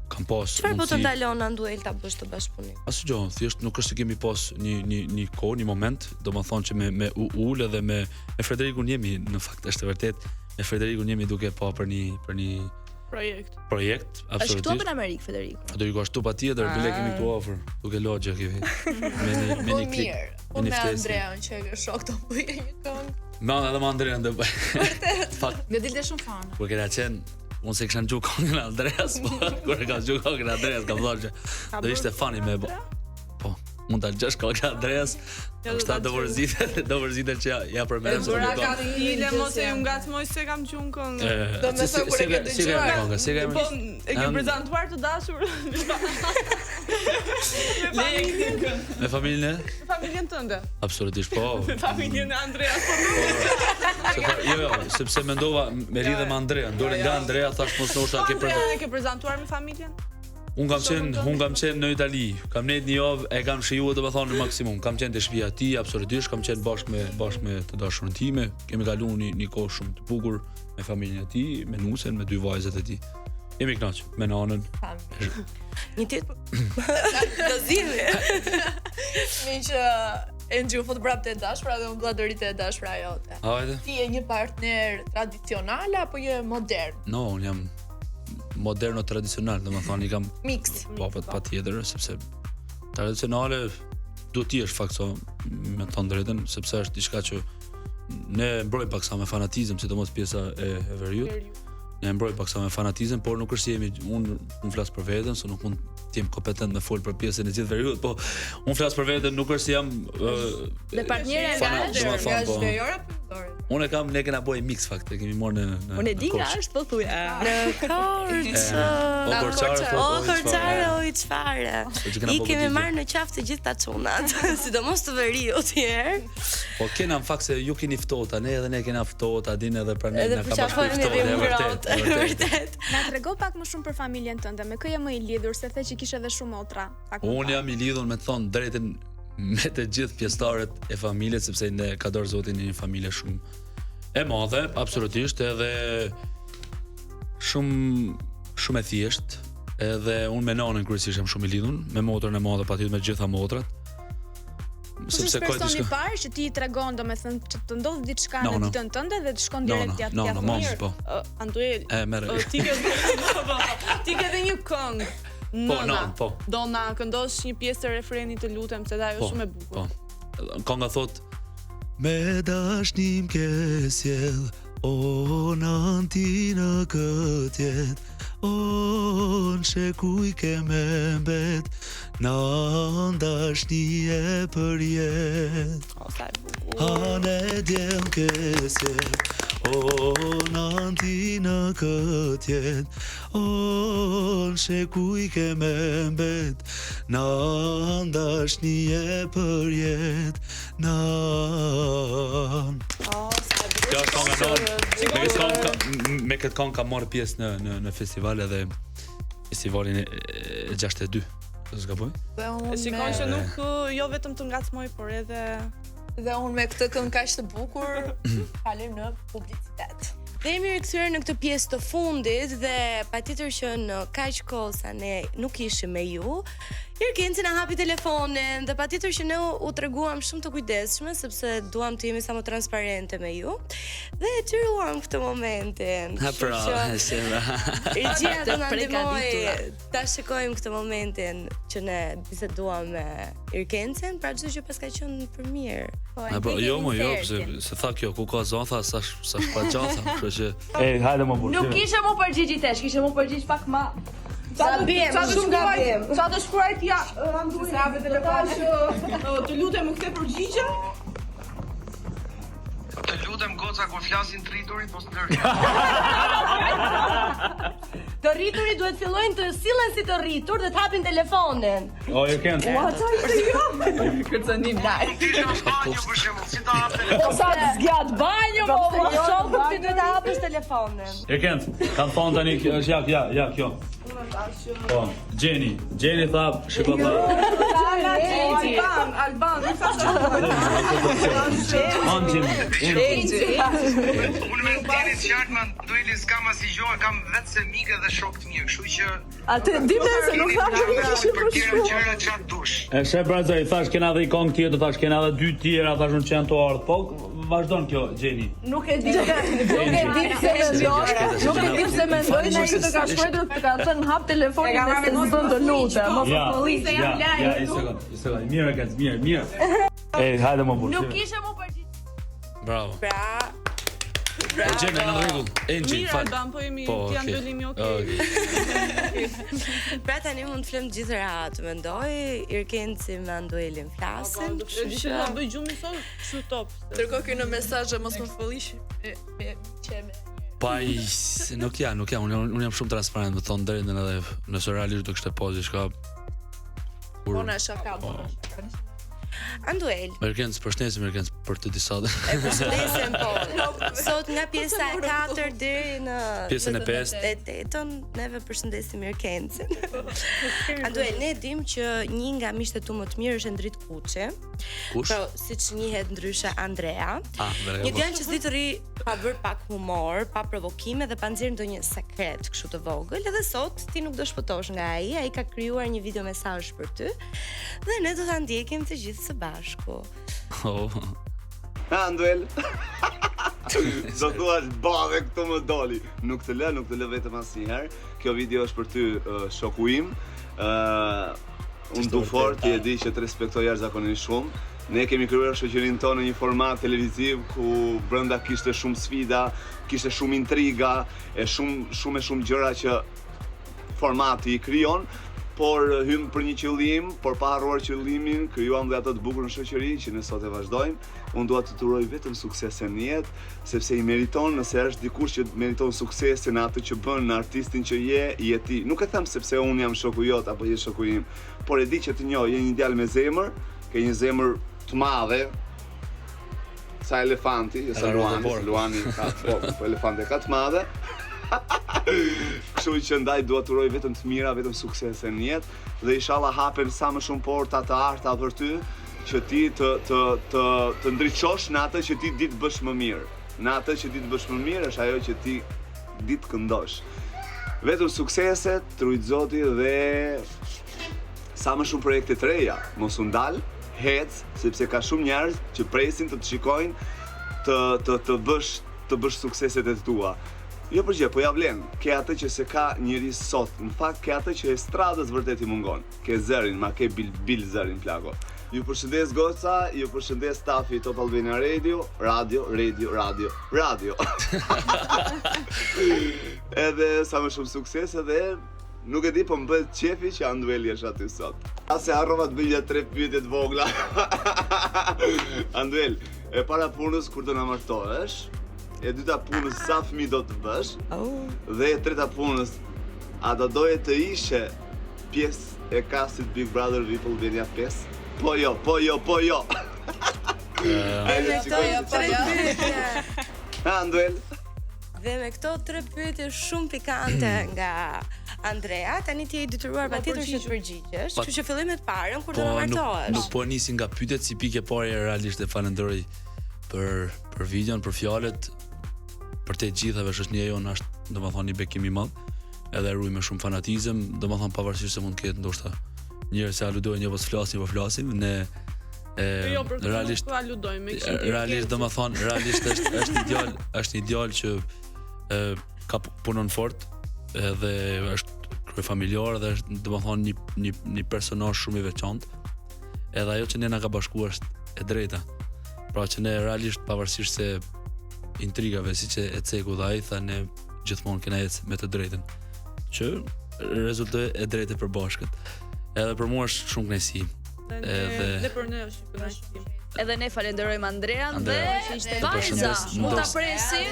kam pas. Çfarë po të ndalon Anduel ta bësh të bashkëpunim? Asgjë, thjesht nuk është se kemi pas një kohë, një moment, domethënë që me ul edhe me Frederikun jemi në fakt është vërtet, me Frederikun jemi duke pa për një projekt, absolutisht. Është këtu në Amerikë, Federico. Federico është tu patjetër, bile kemi këtu afër, duke logje këtu. Me një klik. Po me Andrean që e shok të bëje një këngë. Edhe me Andrean do bëj. Vërtet. Më dilte shumë fan. Po kena qenë, unë se kisha gjuhë këngën e Andreas, po kur e ka gjuhë këngën e Andreas, kam thënë që do ishte fani me po, mund ta dëgjosh këngën e Andreas. Është do vërzitet që ja përmendëm se do. Ka ile mos e ngacmoj se kam gjuhën këngën. Do më thon kur e ke dëgjuar. Po e ke prezantuar të dashur. Me familjen e? Familjen tënde. Absolutisht po. Me familjen e Andreas po. Jo, sepse mendova me lidhje me Andrean. Doli nga Andrea thash mos ndoshta ke prezantuar me familjen? Unë kam qenë në Itali, kam nejt një javë, e kam shijuar domethënë në maksimum. Kam qenë te shtëpia e tij, absolutisht, kam qenë bashkë me të dashurën time. Kemi kaluar një kohë shumë të bukur me familjen e tij, me nusen, me dy vajzat e tij. Jemi kënaq me nanën. Një do zgjidhje. Miq, e nxju fotografitë e dashura dhe unë vllazëritë e dashura jote. Hajde. Ti je një partner tradicional apo je modern? No, unë jam moderno tradicional, domethënë i kam mix. Po, patjetër, sepse tradicionale duhet të jesh fakso me të drejtën, sepse është diçka që ne mbrojmë paksa me fanatizëm, sidomos pjesa e veriut. Ne mbrojmë paksa me fanatizëm, por nuk është se jemi unë flas për veten, se nuk mund të jem kompetent me fol për pjesën e gjithë veriut, po unë flas për veten, nuk është se jam dhe partnerja nga zhvejora për unë ne kena bëj mix fakt, e kemi marrë në unë e di nga është po thuaj. Në Korçë. O çfarë? I kemi marrë në qafë të gjithë ta çunat, sidomos të veriut herë. Po kena në fakt se ju keni ftohta, ne edhe ne kena ftohta, din edhe pra ne na ka bashkë vërtet. Na trego pak më shumë për familjen tënde, me kë je më i lidhur, se the që kishe edhe shumë motra. Unë jam i lidhur me thon drejtën me të gjithë pjesëtarët e familjes, sepse ne ka dorë Zoti në një familje shumë e madhe, absolutisht, edhe shumë e thjeshtë, edhe unë me nanën kryesisht jam shumë i lidhur, me motrën e madhe patjetër me gjitha motrat. sepse ka personi i parë që ti i tregon, domethënë që të ndodh diçka në ditën tënde dhe të shkon direkt ja No, mos po. Anduel, Merë. ti ke dhe një këngë. Po. Do na këndosh një pjesë të refrenit të lutem, se ajo është shumë e bukur. Po. Kënga thot me dashnim ke sjell, o nanti në këtë jet, o në shekuj ke me mbet, na ndashni e për jet. Hane djem ke sjell, o nanti në këtë jet, o në shekuj ke me mbet, na ndashni e për jet, na. Kjo është konga non. Me këtë kong ka marrë pjesë në festivale dhe festivalin e 62. Zgaboj? Shikon që nuk jo vetëm të ngacmoj, por edhe unë me këtë këngë kaq të bukur kalem në publicitet. Dhe jemi rikthyer në këtë pjesë të fundit dhe patjetër që në kaq kohë sa ne nuk ishim me ju, Irkenci na hapi telefonin dhe patjetër që ne u treguam shumë të kujdesshme sepse duam të jemi sa më transparente me ju dhe e tyruam këtë momentin. Regjia do na ndihmoj ta shikojmë këtë momentin që ne biseduam me Irkencin, pra çdo gjë paska qenë për mirë. Se tha kjo, ku ka zonta, sa shpa gjata, kështu që... hajde më burë. Nuk kishe mu përgjigj i tesh, kishe mu përgjigj pak ma... Gabim, shumë gabim. Qa të shkruaj tja, Randuaj, të lutem më kthe përgjigje? Të lutem goca kur flasin të rriturit, mos ndërhyj. Të rriturit duhet fillojnë të sillen si të rritur dhe të hapin telefonin. O, Irkenci. Ua, qa ishte jo? Kërcënim live. Ti në banjo për shembull, si ta hap telefonin? Po sa të zgjat banjo, po shoku ti duhet ta hapësh telefonin. Irkenci, kam thonë tani, ja, kjo. Po, Gjeni tha, shiko tha. Alban, nuk thash Unë me Gjeni qartë ma dueli s'kam asnjë gjë, kam vetë se mikë dhe shok të mirë, kështu që... Atë dite se nuk thash që kishe për tjera gjëra qatë dush. E shep brazoj, thash kena dhe i kong tjetër, thash kena dhe 2 tjera, thash unë që janë të ardhë, po vazhdon kjo, Gjeni. Nuk e di se mendoj, na i të ka shkruar të ka thënë hap telefonin dhe se s'bën të lutem, mos më lli se jam live. Ja, i sekond, mirë. Hajde më burë. Nuk kishe mu përgjigj. Bravo. Gjeni në rregull. Mirë, Alban, po jemi janë dëlimi okay. Pra tani mund të flem gjithë rahat, mendoj, Irkenci me Anduelin flasin. Që na bëj gjumi sot, kështu top. Tërkohë kjo në mesazhe mos më follish me qeme. Nuk jam, unë jam shumë transparent, më thonë deri edhe nëse realisht do kishte pozë diçka. Po na shaka. Anduel. Irkenci, përshëndesim Irkenci për të disa. E përshëndesim po. Sot nga pjesa e 4 deri në pjesën e 5 e 8-ën neve përshëndesim Irkencin. Anduel, ne dim që një nga miqtë tu më të mirë është Endrit Kuçi. Kush? Po, siç njihet ndryshe Andrea. Një Një djalë që s'di të rri pa bërë pak humor, pa provokime dhe pa nxjerrë ndonjë sekret kështu të vogël, edhe sot ti nuk do shpëtosh nga ai ka krijuar një video mesazh për ty dhe ne do ta ndjekim të gjithë së bashku. Anduel. Do thua bave këtu më doli. Nuk të lë vetëm asnjëherë. Kjo video është për ty shoku im. Unë du fort, ti e di që të respektoj jashtëzakonisht shumë. Ne kemi krijuar shoqërinë tonë në një format televiziv ku brenda kishte shumë sfida, kishte shumë intriga, e shumë gjëra që formati i krijon, por hym për një qëllim, por pa harruar qëllimin, krijuam dhe ato të bukur në shoqëri që ne sot e vazhdojmë. Unë dua të të uroj vetëm suksese në jetë, sepse i meriton, nëse është dikush që meriton suksesin në atë që bën, në artistin që je ti. Nuk e them sepse unë jam shoku jot apo je shoku im, por e di që të njoh, je një djalë me zemër, ke një zemër të madhe, sa elefanti, sa Luani ka, po elefanti ka të madhe. Kështu që ndaj dua të uroj vetëm të mira, vetëm suksese në jetë dhe inshallah hapen sa më shumë porta të arta për ty, që ti të ndriçosh në atë që ti di të bësh më mirë. Në atë që di të bësh më mirë është ajo që ti di të këndosh. Vetëm suksese, trujt Zoti dhe sa më shumë projekte të reja, mos u ndal, hec, sepse ka shumë njerëz që presin të shikojnë të bësh sukseset e tua. Jo për gjë, po ja vlen. Ke atë që se ka njëri sot. Në fakt ke atë që estradës vërtet i mungon. Ke zërin, ma ke bil zërin plako. Ju përshëndes goca, ju përshëndes stafi Top Albania Radio. Edhe sa më shumë sukses edhe nuk e di po më bëhet qefi që Andueli është aty sot. Ase harrova të bëja 3 pyetje të vogla. Anduel, e para punës kur do na martohesh? E dyta punës sa fëmijë do të bësh? Dhe e treta punës, a do doje të ishe pjesë e kastit Big Brother VIP Albania 5? Po jo. Anduel. Dhe me këto 3 pyetje shumë pikante nga Andrea, tani ti je detyruar patjetër që të përgjigjesh, kështu që fillojmë me të parën kur do të martohesh. Nuk po nisi nga pyetjet si pikë e parë realisht e falenderoj për videon, për fjalët, për të gjithave shoqënia jonë është domethënë një bekim i madh, edhe ruaj me shumë fanatizëm, domethënë pavarësisht se mund të ketë ndoshta njerëz që aludojnë apo flasim, ne realisht domethënë realisht është ideal që ka punon fort, edhe është kryefamiljar dhe është domethënë një personazh shumë i veçantë. Edhe ajo që ne na ka bashkuar është e drejta. Pra që ne realisht pavarësisht se intrigave siç e ceku dhe ai tha, ne gjithmonë kena ecë me të drejtën. Që rezultoi e drejtë për bashkët. Edhe për mua është shumë kënaqësi. Edhe për ne është kënaqësi. Edhe ne falenderojmë Andrean dhe vajza. Mund ta presim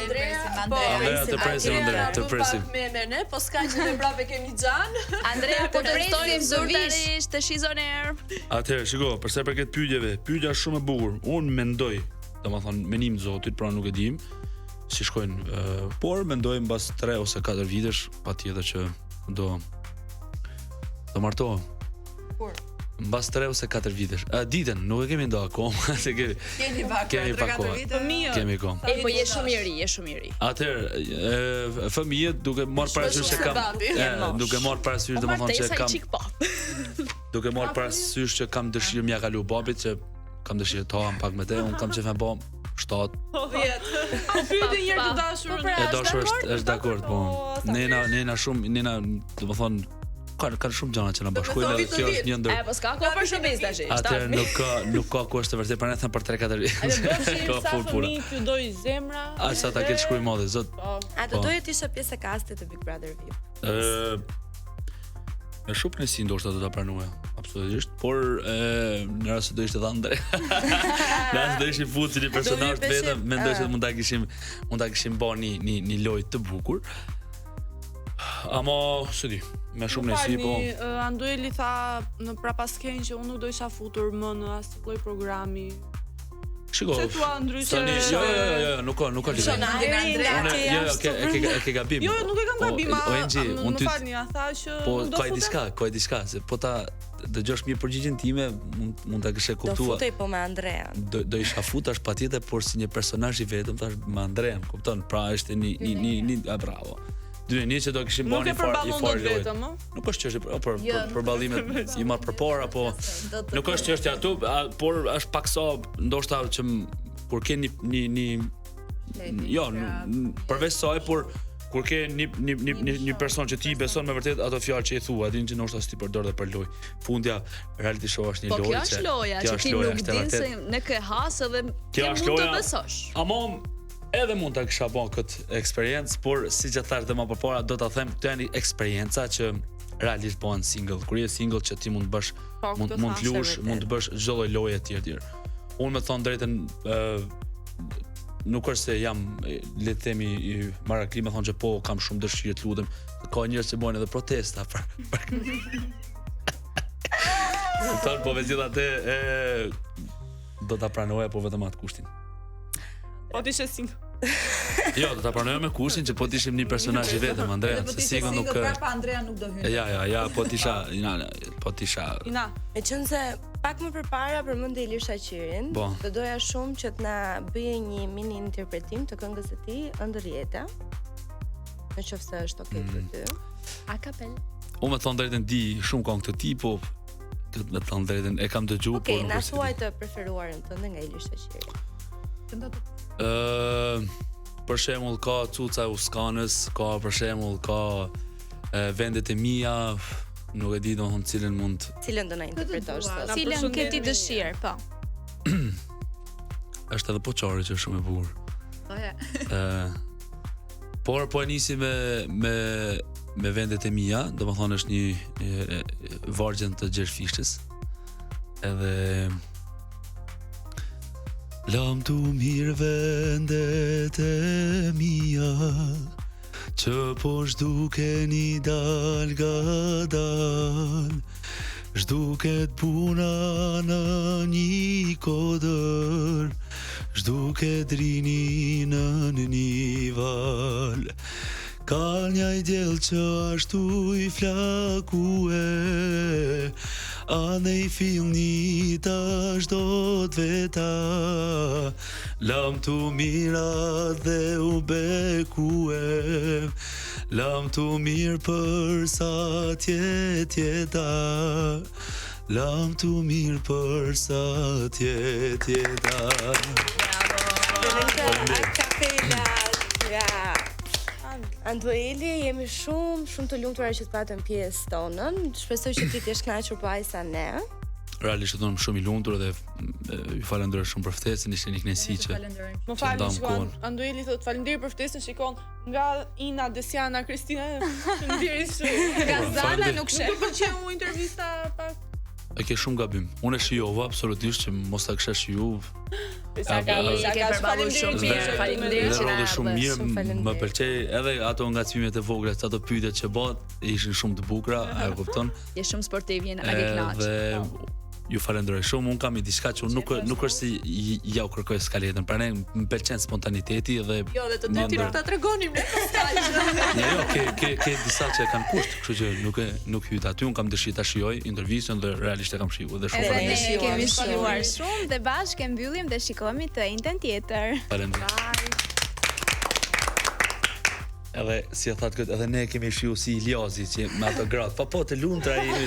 Andrea, të presim. Me ne, po s'ka që ne prapë kemi xhan. Andrea, po të presim zyrtarisht të She's on Air. Atëherë, shiko, përsa i përket pyetjeve, pyetja është shumë e bukur. Unë mendoj, domethënë menim Zotit, pra nuk e dim si shkojnë, por mendoj mbas 3 ose 4 vitesh patjetër që do martohem. Kur? Mbas 3 ose 4 vitesh. Ditën nuk e kemi ndo akoma, se kemi pak 3-4 vite. Kemi kohë. Po je shumë i ri. Atëherë, fëmijët duke marrë parasysh se kam, duke marrë parasysh domethënë që kam. Duke marrë parasysh që kam dëshirë mja kalu babit, që kam dëshirë të ham pak me te, unë kam qenë me bab 7. 10. A pyeti njëri të dashur? E dashur është dakord, po. Nena shumë, domethënë ka shumë gjëra që na bashkojnë, kjo është një ndër. Po s'ka kohë për shërbes tash. Atëherë nuk ka kohë të vërtetë, pra ne them për 3-4 vite. Ka full punë. Ti do i zemra. Sa ta ketë shkruaj madhe, zot. A do doje të ishe pjesë e kastit të Big Brother VIP? Me shumë kënaqësi ndoshta do ta pranoja, absolutisht, por në rast se do ishte Andre. Në rast do ishte futur një personazh vetëm, mendoj se mund ta kishim bërë një lojë të bukur. Ama, së di, me shumë nësi, po... Andueli tha në prapaskenj që unë nuk do isha futur më në asë lloj programi. Shiko, se tua ndryshe... Jo, nuk ka lidhje. E ke gabim. Jo, nuk e kam gabim, më falni, a tha që po, nuk do futem. Ka e diçka, se po ta dëgjosh mirë përgjigjen time, mund ta kishe kuptuar. Do futej po me Andrean. Do isha futash patjetër, por si një personazh i vetëm, thash me Andrean, kupton? Pra është një bravo. Një që do kishim bani i fort lojë. Nuk është çështje për ballimet i marr përpara, apo nuk është çështje ato, por është pak sa ndoshta që kur ke përveç saj, por kur ke një person që ti beson me vërtet ato fjalë që i thua, din që ndoshta s'ti përdor dhe për lojë. Fundja reality show është një lojë. Po kjo është loja, që ti nuk din se në kë has edhe ti mund të besosh. Amon edhe mund ta kisha bën këtë eksperiencë, por siç e thash dhe më përpara, do ta them këtë janë eksperjenca që realisht bëhen single. Kur je single që ti mund të bësh, mund të lush, mund të bësh çdo lloj loje tjetër. Unë me thon drejtën, nuk është se jam, le të themi, i marakli, me thon që po kam shumë dëshirë të lutem. Ka njerëz që bëjnë edhe protesta për Ton po megjithatë do ta pranoja po vetëm atë kushtin. Po ti je single. Jo, do ta pranoj me kushtin që po të ishim një personazh i vetëm, Andrea, se single nuk prapa Andrea nuk do hyjë. Ja, po tisha. Ina. Meqense pak më përpara përmendi Ilir Shaqirin, do doja shumë që të na bëje një mini interpretim të këngës së tij, Ëndër jeta. Nëse është okay për ty. A kapel. Unë më thon drejtën di shumë këngë të tij, po këtë me thënë drejtën, e kam dëgjuar, Okej, na thuaj të preferuarën tënde nga Ilir Shoqiri. Për shembull ka Cuca e Uskanës, ka për shembull ka vendet e mia, nuk e di domethënë cilën do na interpretosh sot. Cilën ke ti dëshirë, po. Është edhe Poçori që është shumë e bukur. Por po e nisi me vendet e mia, domethënë është një vargjen të Gjerfishës. Edhe lam tu mirë vendet e mia, që po zhdukeni dal gadal, zhduket puna në një kodër, zhduket rini në një val. Ka njaj djel që ashtu i flakue, anej filni tash do t'veta, lam tu mira dhe u bekue, lam tu mirë për sa tjeta, lam tu mirë për sa tjeta. Andueli, jemi shumë të lumtur që të patëm pjesë tonën. Shpresoj që ti t'jesh kënaqur po aq sa ne. Realisht do të jam shumë i lumtur dhe ju falenderoj shumë për ftesën, ishte një kënaqësi që Më falni, shikon, Andueli thot faleminderit për ftesën, shikon, nga Ina, Desiana, Kristina, faleminderit shumë. Nga Zana nuk sheh. Nuk pëlqeu intervista pak. E ke shumë gabim. Unë e shijova absolutisht që mos ta kisha shiju. Sa ka përballur shumë mirë. Faleminderit që na shumë mirë, më pëlqej edhe ato ngacmimet e vogla, ato pyetje që bëhet, ishin shumë të bukura, e kupton? Je shumë sportiv, je na ke kënaq. Ju falenderoj shumë, unë kam i diçka që nuk është si ja u kërkoj skaletën, prandaj më pëlqen spontaniteti dhe jo, dhe të dy ta tregonim ne pastaj. Jo, ke disa që kanë kusht, kështu që nuk hyj aty, unë kam dëshirë ta shijoj intervistën dhe realisht e kam shijuar dhe shumë faleminderit. Ne kemi shijuar shumë dhe bashkë e mbyllim dhe shikohemi të njëjtën tjetër. Faleminderit. Edhe si e thatë këtë, edhe ne kemi shijuar si Iliazi që me ato gratë, po të lumtra jemi.